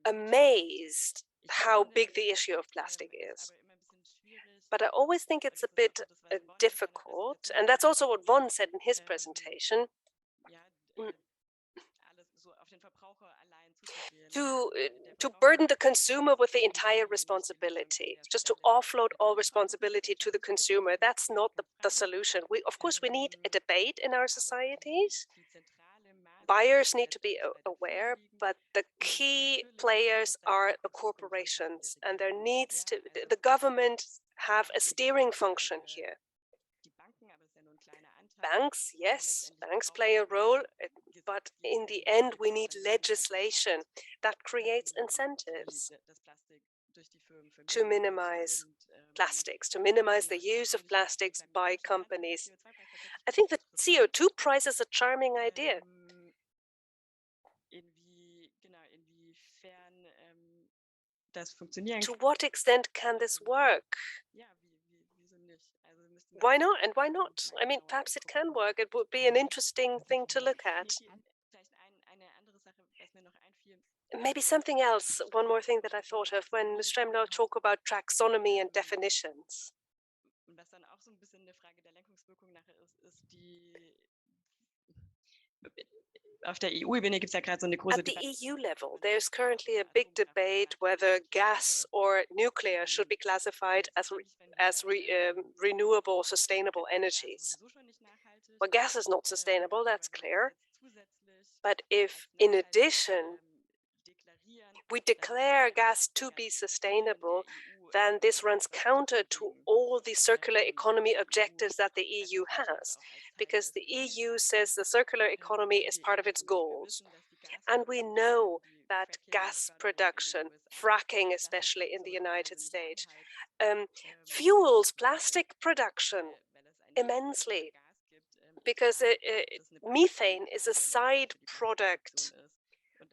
amazed how big the issue of plastic is. But I always think it's a bit difficult, and that's also what Von said in his presentation, to burden the consumer with the entire responsibility, just to offload all responsibility to the consumer. That's not the solution. Of course, we need a debate in our societies. Buyers need to be aware, but the key players are the corporations, and there needs to, the government have a steering function here. Banks, yes, banks play a role, but in the end, we need legislation that creates incentives to minimize plastics, to minimize the use of plastics by companies. I think the CO2 price is a charming idea. To what extent can this work? Why not? And why not? I mean, perhaps it can work. It would be an interesting thing to look at. Maybe something else, one more thing that I thought of when Stremlau talked about taxonomy and definitions. Auf der EU-Ebene gibt es ja gerade so eine große At the EU level, there's currently a big debate whether gas or nuclear should be classified as renewable, sustainable energies. Well, gas is not sustainable, that's clear. But if, in addition, we declare gas to be sustainable, then this runs counter to all the circular economy objectives that the EU has, because the EU says the circular economy is part of its goals. And we know that gas production, fracking especially in the United States, fuels plastic production immensely, because methane is a side product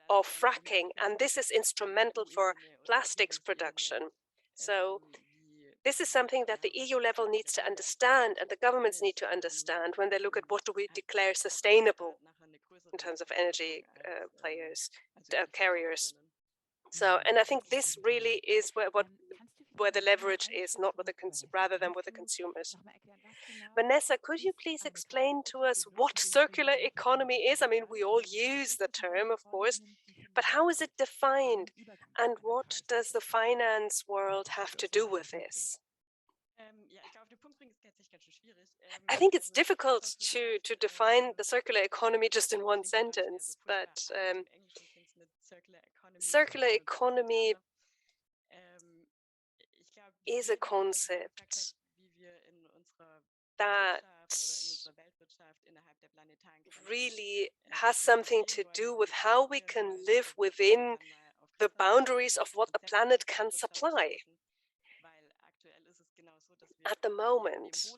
of fracking, and this is instrumental for plastics production. So this is something that the EU level needs to understand, and the governments need to understand when they look at what do we declare sustainable in terms of energy carriers. So, and I think this really is where the leverage is, not with the rather than with the consumers. Vanessa, could you please explain to us what circular economy is? I mean, we all use the term, of course, but how is it defined? And what does the finance world have to do with this? I think it's difficult to define the circular economy just in one sentence, but circular economy is a concept that really has something to do with how we can live within the boundaries of what the planet can supply. At the moment,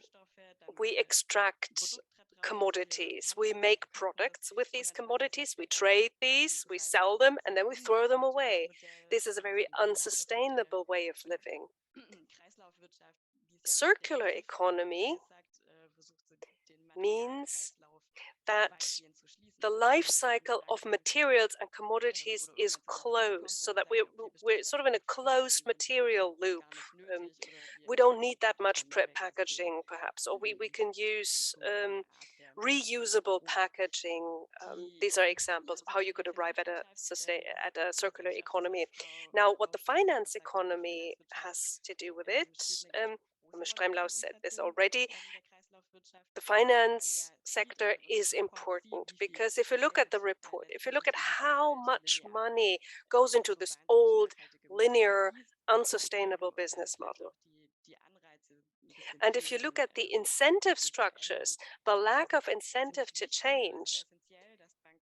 we extract commodities, we make products with these commodities, we trade these, we sell them, and then we throw them away. This is a very unsustainable way of living. Circular economy means that the life cycle of materials and commodities is closed, so that we're sort of in a closed material loop. We don't need that much packaging, perhaps, or we can use reusable packaging. These are examples of how you could arrive at a circular economy. Now, what the finance economy has to do with it, Ms. Stremlau said this already, the finance sector is important, because if you look at the report, if you look at how much money goes into this old, linear, unsustainable business model, and if you look at the incentive structures, the lack of incentive to change,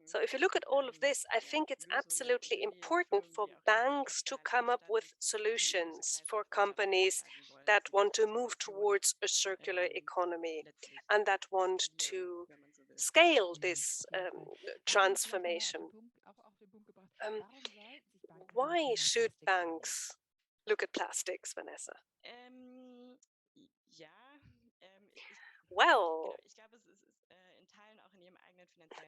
so if you look at all of this, I think it's absolutely important for banks to come up with solutions for companies that want to move towards a circular economy and that want to scale this transformation. Why should banks look at plastics, Vanessa? Well,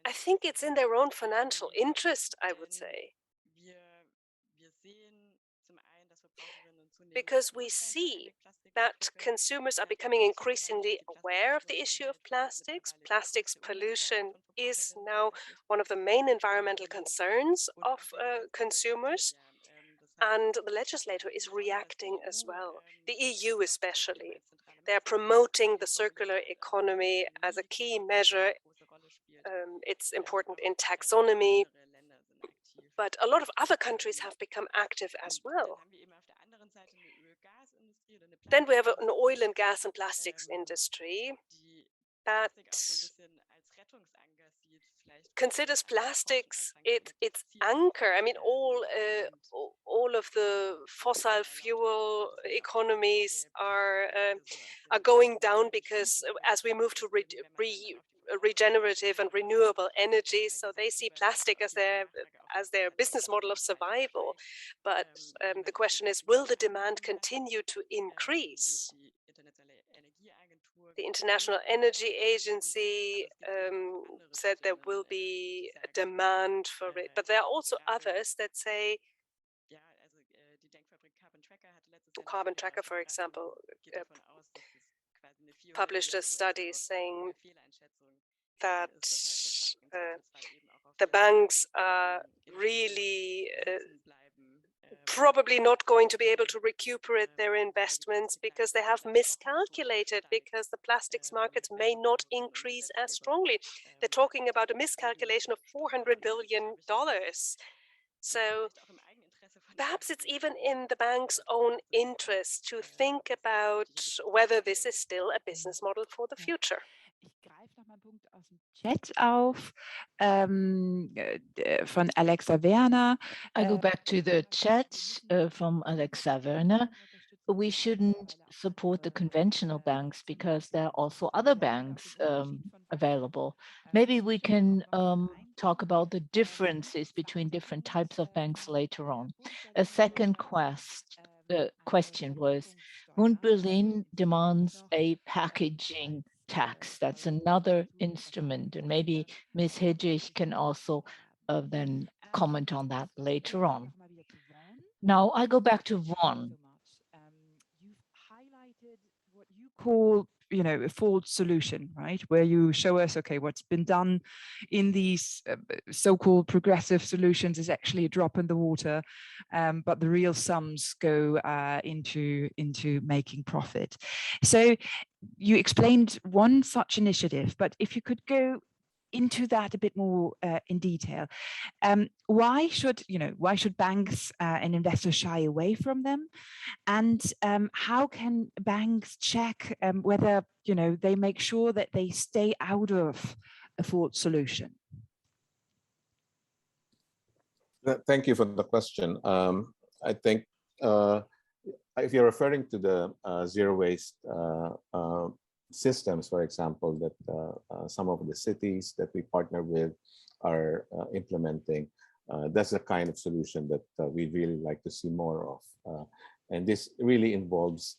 I think it's in their own financial interest, I would say. Because we see that consumers are becoming increasingly aware of the issue of plastics. Plastics pollution is now one of the main environmental concerns of consumers, and the legislator is reacting as well, the EU especially. They're promoting the circular economy as a key measure. It's important in taxonomy, but a lot of other countries have become active as well. Then we have an oil and gas and plastics industry that considers plastics its anchor. I mean, all of the fossil fuel economies are going down, because as we move to regenerative and renewable energy, so they see plastic as their business model of survival. But the question is, will the demand continue to increase? The International Energy Agency said there will be a demand for it, but there are also others that say, Carbon Tracker, for example, published a study saying that the banks are really probably not going to be able to recuperate their investments, because they have miscalculated, because the plastics markets may not increase as strongly. They're talking about a miscalculation of $400 billion. So perhaps it's even in the bank's own interest to think about whether this is still a business model for the future. Ich greife noch mal einen Punkt aus dem Chat auf, von Alexa Werner. I go back to the chat from Alexa Werner. We shouldn't support the conventional banks because there are also other banks available. Maybe we can talk about the differences between different types of banks later on. A second question was, Bund Berlin demands a packaging tax. That's another instrument, and maybe Ms. Hedrich can also then comment on that later on. Now I go back to Vaughan. You've highlighted what you call, a false solution, right? Where you show us, okay, what's been done in these so-called progressive solutions is actually a drop in the water, but the real sums go into making profit. So you explained one such initiative, but if you could go into that a bit more in detail. Why should banks and investors shy away from them? And how can banks check whether they make sure that they stay out of a false solution? Thank you for the question. I think if you're referring to the zero waste systems, for example, that some of the cities that we partner with are implementing, that's the kind of solution that we'd really like to see more of. And this really involves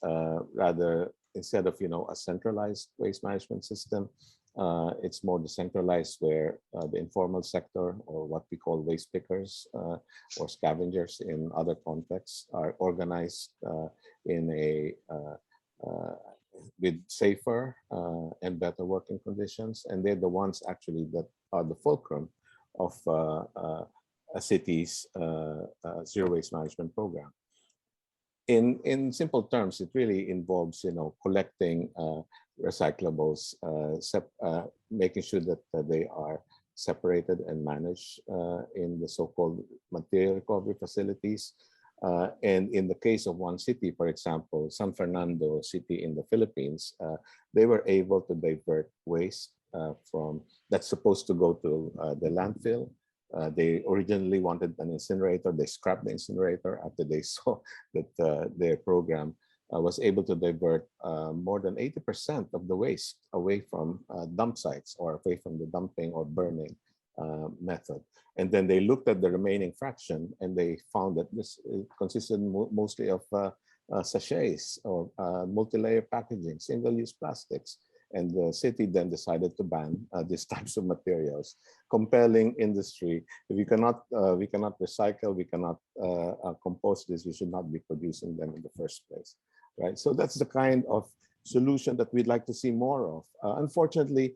rather, instead of a centralized waste management system, It's more decentralized, where the informal sector, or what we call waste pickers or scavengers in other contexts, are organized in a with safer and better working conditions, and they're the ones actually that are the fulcrum of a city's zero waste management program. In simple terms, it really involves, collecting recyclables, making sure that they are separated and managed in the so-called material recovery facilities. And in the case of one city, for example, San Fernando city in the Philippines, they were able to divert waste from that's supposed to go to the landfill. They originally wanted an incinerator. They scrapped the incinerator after they saw that their program was able to divert more than 80% of the waste away from dump sites, or away from the dumping or burning method. And then they looked at the remaining fraction, and they found that this consisted mostly of sachets or multi-layer packaging, single-use plastics. And the city then decided to ban these types of materials, compelling industry. If we cannot recycle, we cannot compost this, we should not be producing them in the first place, right? So that's the kind of solution that we'd like to see more of. Unfortunately,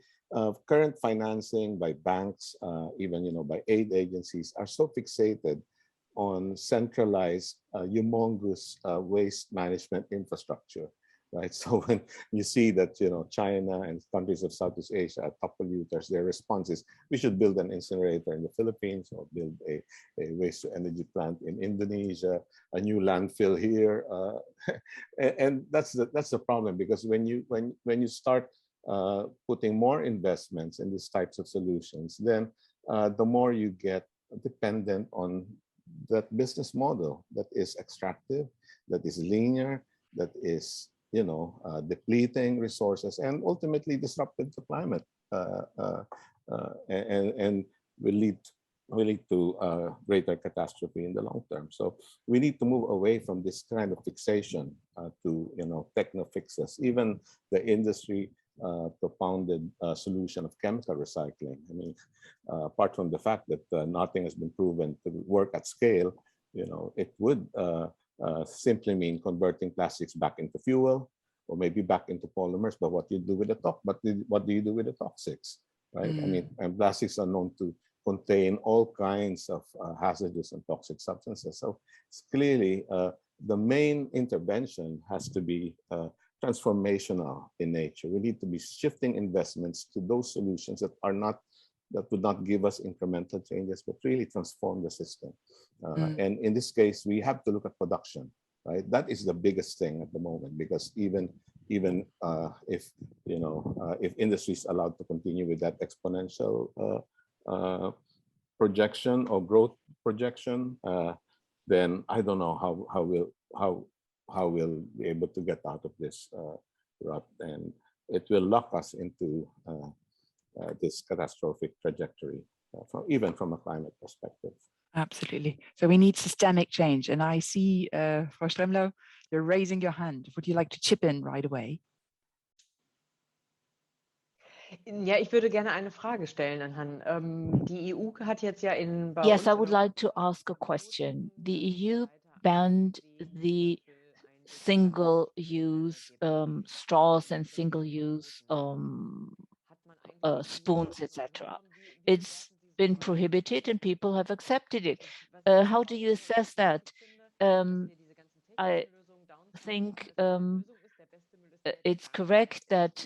current financing by banks, even by aid agencies, are so fixated on centralized, humongous waste management infrastructure, right? So when you see that China and countries of Southeast Asia are top polluters, their response is, we should build an incinerator in the Philippines, or build a waste to energy plant in Indonesia, a new landfill here, and that's the problem, because when you start putting more investments in these types of solutions, then the more you get dependent on that business model that is extractive, that is linear, that is depleting resources, and ultimately disruptive to climate, and will lead to greater catastrophe in the long term. So we need to move away from this kind of fixation to techno fixes. Even the industry propounded solution of chemical recycling. I mean, apart from the fact that nothing has been proven to work at scale, it would simply mean converting plastics back into fuel, or maybe back into polymers. But what do you do with the toxics, right? I mean, and plastics are known to contain all kinds of hazardous and toxic substances. So it's clearly the main intervention has to be transformational in nature. We need to be shifting investments to those solutions that would not give us incremental changes, but really transform the system. And in this case, we have to look at production, right? That is the biggest thing at the moment, because even if industry is allowed to continue with that exponential projection or growth projection, then I don't know how we'll be able to get out of this rut, and it will lock us into this catastrophic trajectory, even from a climate perspective. Absolutely. So we need systemic change. And I see, Frau Stremlau, you're raising your hand. Would you like to chip in right away? Ja, ich würde gerne eine Frage stellen an Herrn. Die EU hat jetzt ja Yes, I would like to ask a question. The EU banned the single-use straws and single-use spoons, etc. It's been prohibited and people have accepted it. How do you assess that? I think it's correct that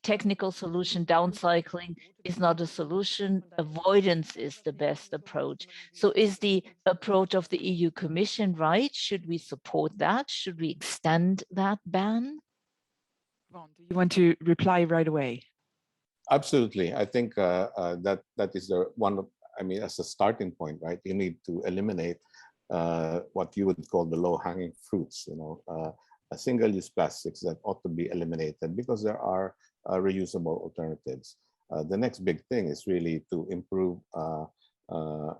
technical solution downcycling is not a solution. Avoidance is the best approach. So is the approach of the EU Commission right? Should we support that? Should we extend that ban? Ron, do you want to reply right away? Absolutely. I think that is the one. I mean, as a starting point, right? You need to eliminate what you would call the low-hanging fruits. Single-use plastics that ought to be eliminated because there are reusable alternatives. The next big thing is really to improve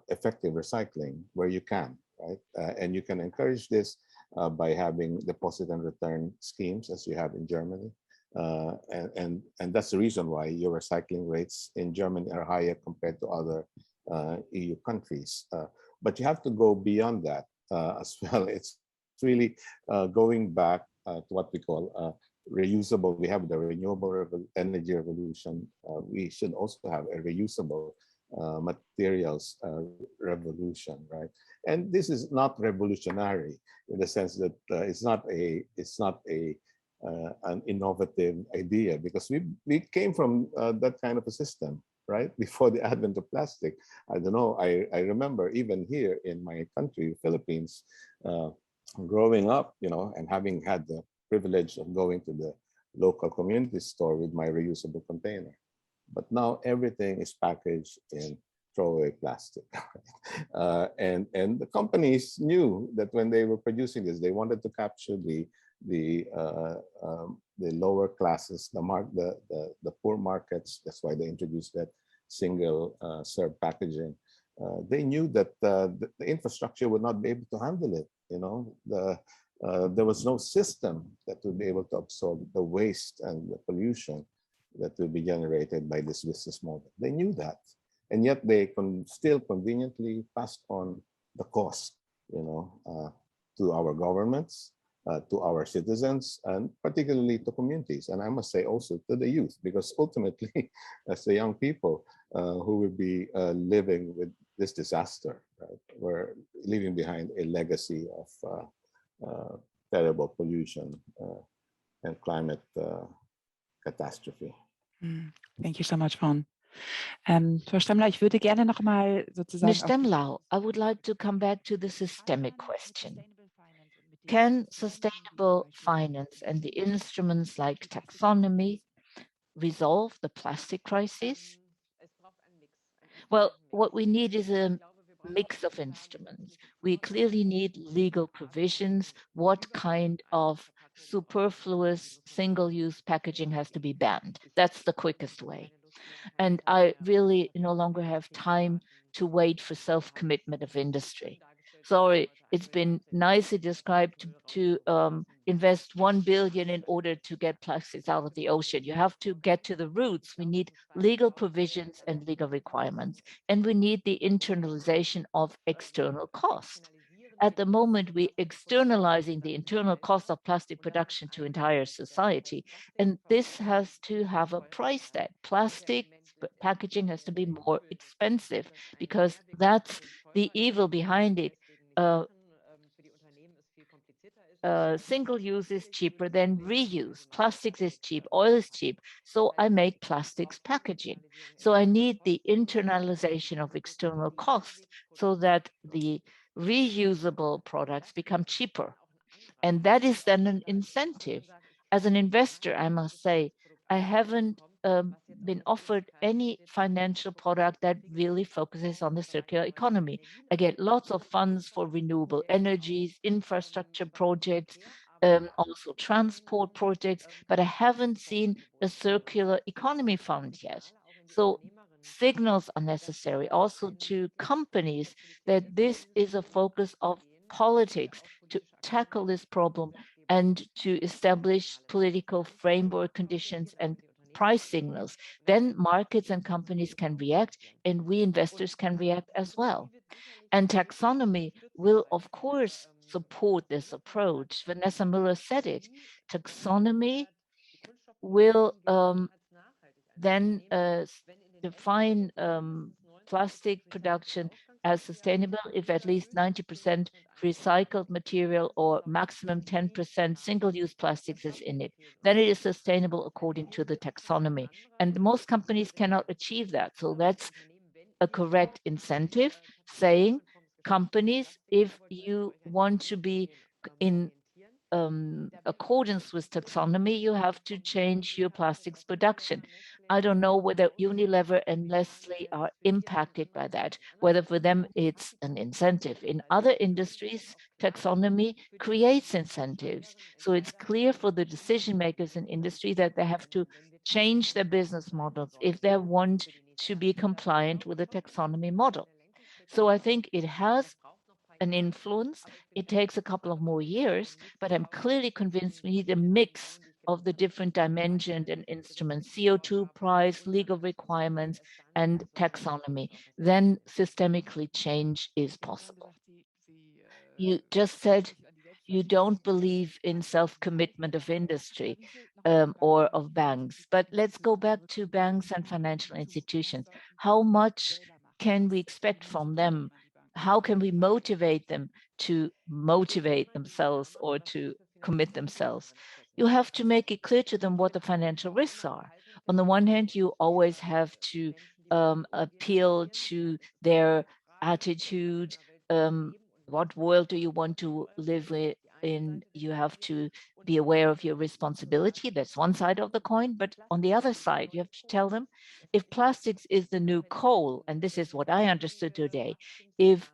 effective recycling where you can, right? And you can encourage this by having deposit and return schemes, as you have in Germany. And that's the reason why your recycling rates in Germany are higher compared to other EU countries. But you have to go beyond that as well. It's really going back to what we call reusable. We have the renewable energy revolution. We should also have a reusable materials revolution, right? And this is not revolutionary in the sense that it's not a an innovative idea, because we came from that kind of a system, right? Before the advent of plastic. I don't know, I remember even here in my country, Philippines, growing up, you know, and having had the privilege of going to the local community store with my reusable container. But now everything is packaged in throwaway plastic. And the companies knew that when they were producing this, they wanted to capture the lower classes, the poor markets. That's why they introduced that single serve packaging. They knew that the infrastructure would not be able to handle it. You know, there was no system that would be able to absorb the waste and the pollution that will be generated by this business model. They knew that, and yet they still conveniently passed on the cost, you know, to our governments, to our citizens, and particularly to communities. And I must say also to the youth, because ultimately, as the young people who will be living with this disaster, right? We're leaving behind a legacy of terrible pollution and climate catastrophe. Thank you so much, Von. Frau Stemmler, ich würde gerne noch mal sozusagen Ms. Stemlau, I would like to come back to the systemic question. Can sustainable finance and the instruments like taxonomy resolve the plastic crisis? Well, what we need is a mix of instruments. We clearly need legal provisions. What kind of superfluous single-use packaging has to be banned? That's the quickest way. And I really no longer have time to wait for self-commitment of industry. Sorry, it's been nicely described to invest 1 billion in order to get plastics out of the ocean. You have to get to the roots. We need legal provisions and legal requirements, and we need the internalization of external cost. At the moment, we're externalizing the internal cost of plastic production to entire society, and this has to have a price tag. Plastic packaging has to be more expensive because that's the evil behind it. Single use is cheaper than reuse. Plastics is cheap, oil is cheap, so I make plastics packaging. So I need the internalization of external costs so that the reusable products become cheaper. And that is then an incentive. As an investor, I must say, I haven't been offered any financial product that really focuses on the circular economy. I get lots of funds for renewable energies, infrastructure projects, also transport projects, but I haven't seen a circular economy fund yet. So signals are necessary also to companies that this is a focus of politics to tackle this problem and to establish political framework conditions and price signals. Then markets and companies can react, and we investors can react as well. And taxonomy will, of course, support this approach. Vanessa Miller said it. Taxonomy will then define plastic production as sustainable if at least 90% recycled material or maximum 10% single-use plastics is in it. Then it is sustainable according to the taxonomy. And most companies cannot achieve that. So that's a correct incentive, saying companies, if you want to be in accordance with taxonomy, you have to change your plastics production. I don't know whether Unilever and Nestle are impacted by that, whether for them it's an incentive. In other industries, taxonomy creates incentives. So it's clear for the decision makers in industry that they have to change their business models if they want to be compliant with the taxonomy model. So I think it has an influence. It takes a couple of more years, but I'm clearly convinced we need a mix of the different dimensions and instruments, CO2 price, legal requirements, and taxonomy, then systemically change is possible. You just said you don't believe in self-commitment of industry or of banks, but let's go back to banks and financial institutions. How much can we expect from them? How can we motivate them to motivate themselves or to commit themselves? You have to make it clear to them what the financial risks are. On the one hand, you always have to appeal to their attitude. What world do you want to live in? You have to be aware of your responsibility. That's one side of the coin. But on the other side, you have to tell them, if plastics is the new coal, and this is what I understood today, if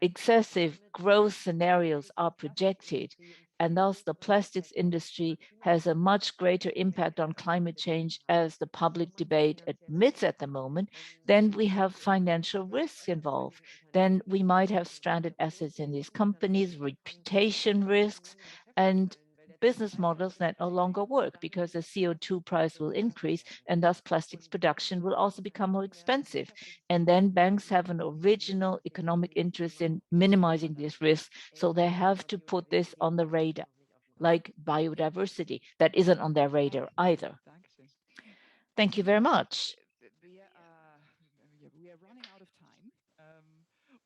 excessive growth scenarios are projected, and thus the plastics industry has a much greater impact on climate change as the public debate admits at the moment, then we have financial risks involved. Then we might have stranded assets in these companies, reputation risks, and business models that no longer work because the CO2 price will increase and thus plastics production will also become more expensive. And then banks have an original economic interest in minimizing these risks. So they have to put this on the radar, like biodiversity, that isn't on their radar either. Thank you very much. We are running out of time.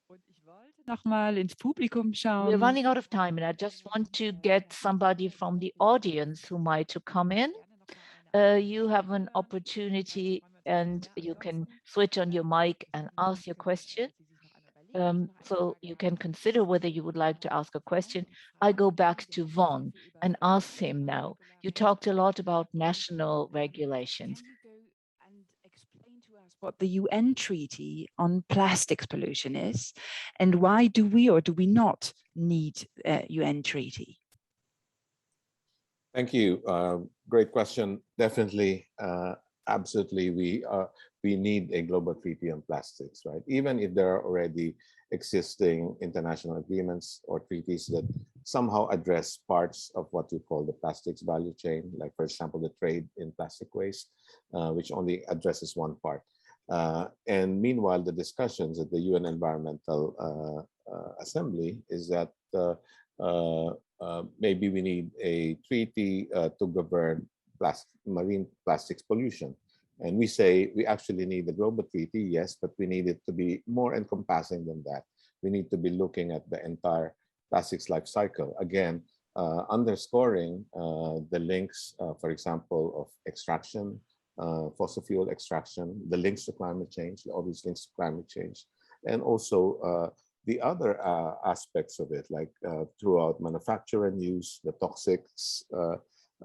Und ich wollte noch mal ins Publikum schauen. We're running out of time, and I just want to get somebody from the audience who might to come in. You have an opportunity and you can switch on your mic and ask your question. So you can consider whether you would like to ask a question. I go back to Von and ask him now. You talked a lot about national regulations. And explain to us what the UN Treaty on Plastics Pollution is, and why do we or do we not need a UN treaty? Thank you. Great question. Definitely, absolutely, we need a global treaty on plastics, right? Even if there are already existing international agreements or treaties that somehow address parts of what you call the plastics value chain, like for example, the trade in plastic waste, which only addresses one part. And meanwhile, the discussions at the UN Environmental Assembly is that maybe we need a treaty to govern marine plastics pollution. And we say we actually need a global treaty, yes, but we need it to be more encompassing than that. We need to be looking at the entire plastics life cycle. Again, underscoring the links, for example, of extraction, fossil fuel extraction, the links to climate change, the obvious links to climate change, and also the other aspects of it, like throughout manufacture and use, the toxic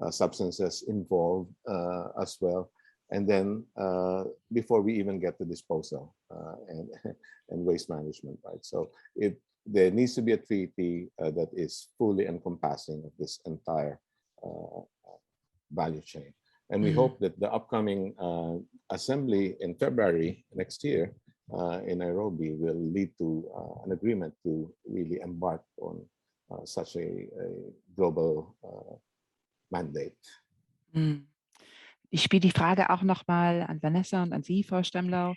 substances involved as well. And then before we even get to disposal and waste management, right? So there needs to be a treaty that is fully encompassing of this entire value chain. And we hope that the upcoming assembly in February next year in Nairobi will lead to an agreement to really embark on such a global mandate. Ich spiele die Frage auch noch mal an Vanessa und an Sie, Frau Stemmlau. I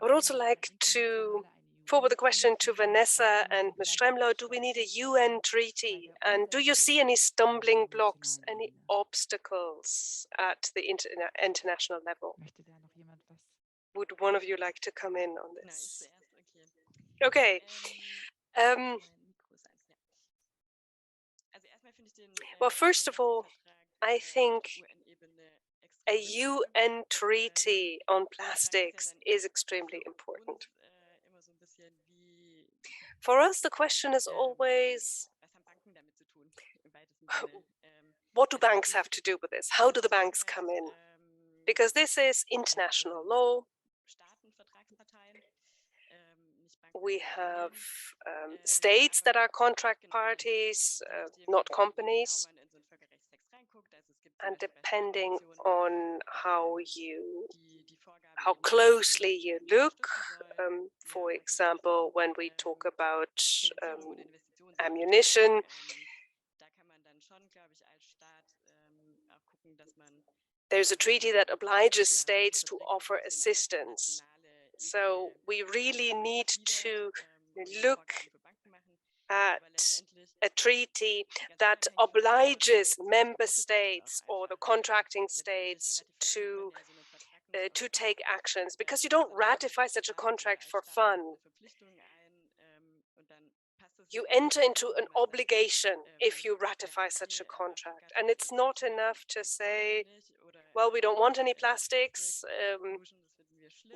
would also like to forward the question to Vanessa and Ms. Stremlau. Do we need a UN treaty? And do you see any stumbling blocks, any obstacles at the international level? Would one of you like to come in on this? Okay. Well, first of all, I think a UN treaty on plastics is extremely important. For us, the question is always, what do banks have to do with this? How do the banks come in? Because this is international law. We have states that are contract parties, not companies. And depending on how closely you look, for example, when we talk about ammunition, There's a treaty that obliges states to offer assistance. So we really need to look at a treaty that obliges member states or the contracting states to take actions, because you don't ratify such a contract for fun. You enter into an obligation if you ratify such a contract. And it's not enough to say, well, we don't want any plastics.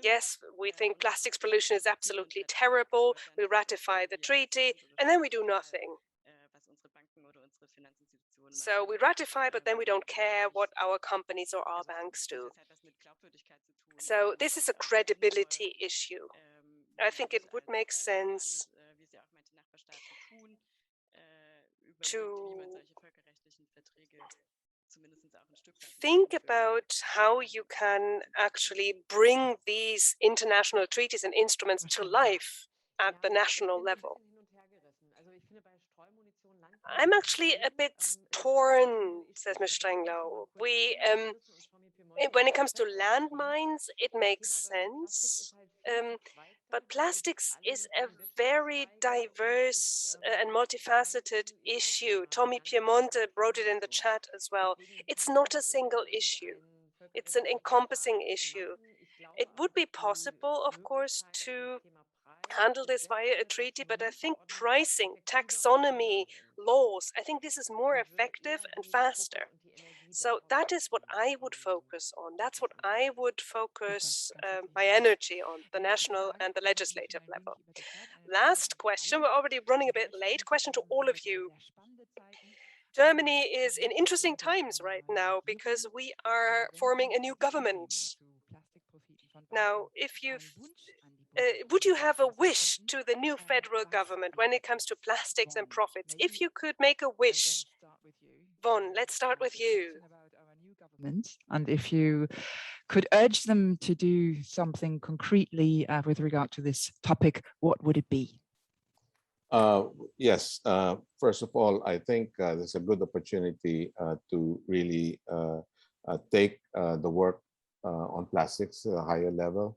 Yes, we think plastics pollution is absolutely terrible. We ratify the treaty, and then we do nothing. So we ratify, but then we don't care what our companies or our banks do. So this is a credibility issue. I think it would make sense to think about how you can actually bring these international treaties and instruments to life at the national level. I'm actually a bit torn, says Ms. Strenglau. When it comes to landmines, it makes sense. But plastics is a very diverse and multifaceted issue. Tommy Piemonte wrote it in the chat as well. It's not a single issue. It's an encompassing issue. It would be possible, of course, to handle this via a treaty, but I think pricing, taxonomy, laws, I think this is more effective and faster. So that is what I would focus on. That's what I would focus my energy on, the national and the legislative level. Last question, we're already running a bit late. Question to all of you. Germany is in interesting times right now because we are forming a new government. Now, if would you have a wish to the new federal government when it comes to plastics and profits? If you could make a wish, Von, let's start with you. And if you could urge them to do something concretely with regard to this topic, what would it be? Yes, first of all, I think there's a good opportunity to really take the work on plastics to a higher level,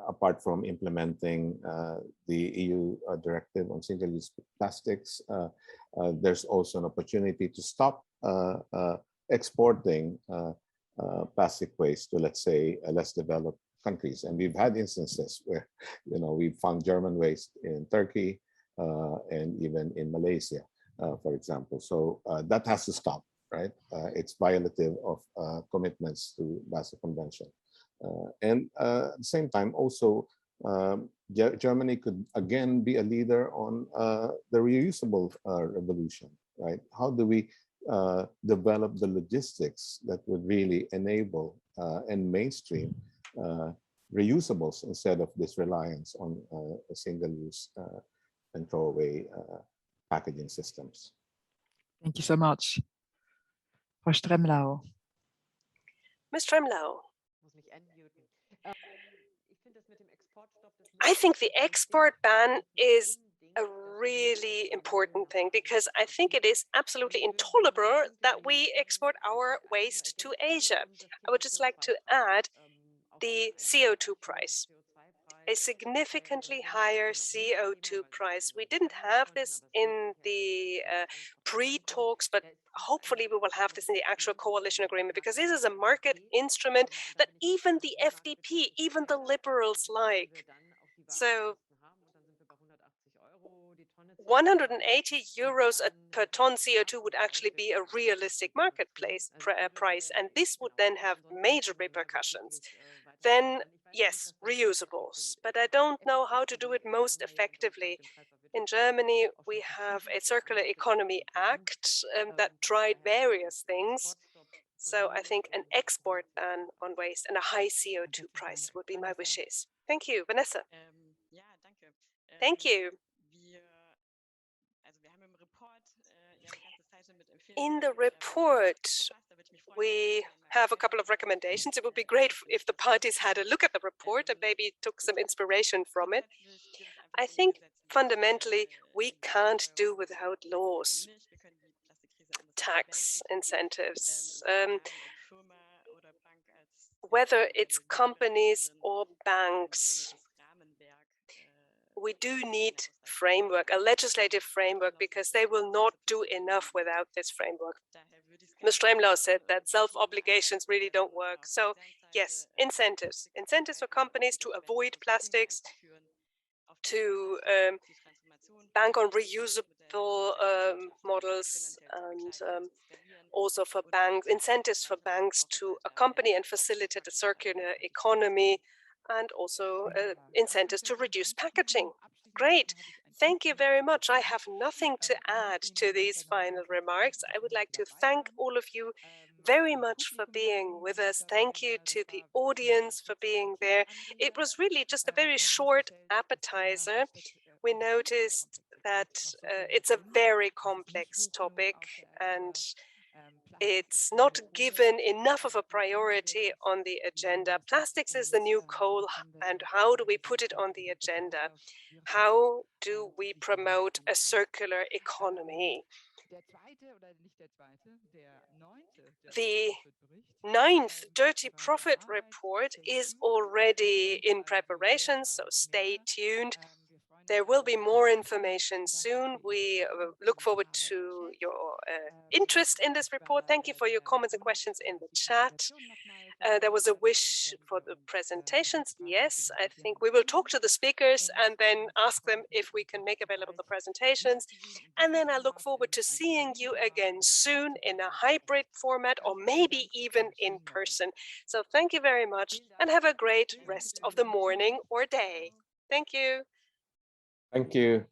apart from implementing the EU directive on single-use plastics. There's also an opportunity to stop exporting plastic waste to, let's say, less developed countries. And we've had instances where, we've found German waste in Turkey and even in Malaysia, for example. So that has to stop, right? It's violative of commitments to Basel Convention. And at the same time, also, Germany could again be a leader on the reusable revolution, right? How do we develop the logistics that would really enable and mainstream reusables instead of this reliance on single-use and throwaway packaging systems? Thank you so much. Frau Stremlau. Ms. Stremlau. I think the export ban is a really important thing, because I think it is absolutely intolerable that we export our waste to Asia. I would just like to add the CO2 price, a significantly higher CO2 price. We didn't have this in the pre-talks, but hopefully we will have this in the actual coalition agreement, because this is a market instrument that even the FDP, even the liberals like. So 180 euros per ton CO2 would actually be a realistic marketplace price, and this would then have major repercussions. Then, yes, reusables, but I don't know how to do it most effectively. In Germany, we have a Circular Economy Act that tried various things. So I think an export ban on waste and a high CO2 price would be my wishes. Thank you, Vanessa. Thank you. In the report, we have a couple of recommendations. It would be great if the parties had a look at the report and maybe took some inspiration from it. I think fundamentally we can't do without laws. tax incentives, whether it's companies or banks. We do need framework, a legislative framework, because they will not do enough without this framework. Ms. Stremlau said that self-obligations really don't work. So yes, incentives for companies to avoid plastics, to bank on reusable models, and also for banks, incentives for banks to accompany and facilitate the circular economy, and also incentives to reduce packaging. Great. Thank you very much. I have nothing to add to these final remarks. I would like to thank all of you very much for being with us. Thank you to the audience for being there. It was really just a very short appetizer. We noticed that it's a very complex topic, and it's not given enough of a priority on the agenda. Plastics is the new coal, and how do we put it on the agenda? How do we promote a circular economy? The 9th Dirty Profit report is already in preparation, so stay tuned. There will be more information soon. We look forward to your interest in this report. Thank you for your comments and questions in the chat. There was a wish for the presentations. Yes, I think we will talk to the speakers and then ask them if we can make available the presentations. And then I look forward to seeing you again soon in a hybrid format, or maybe even in person. So thank you very much and have a great rest of the morning or day. Thank you. Thank you.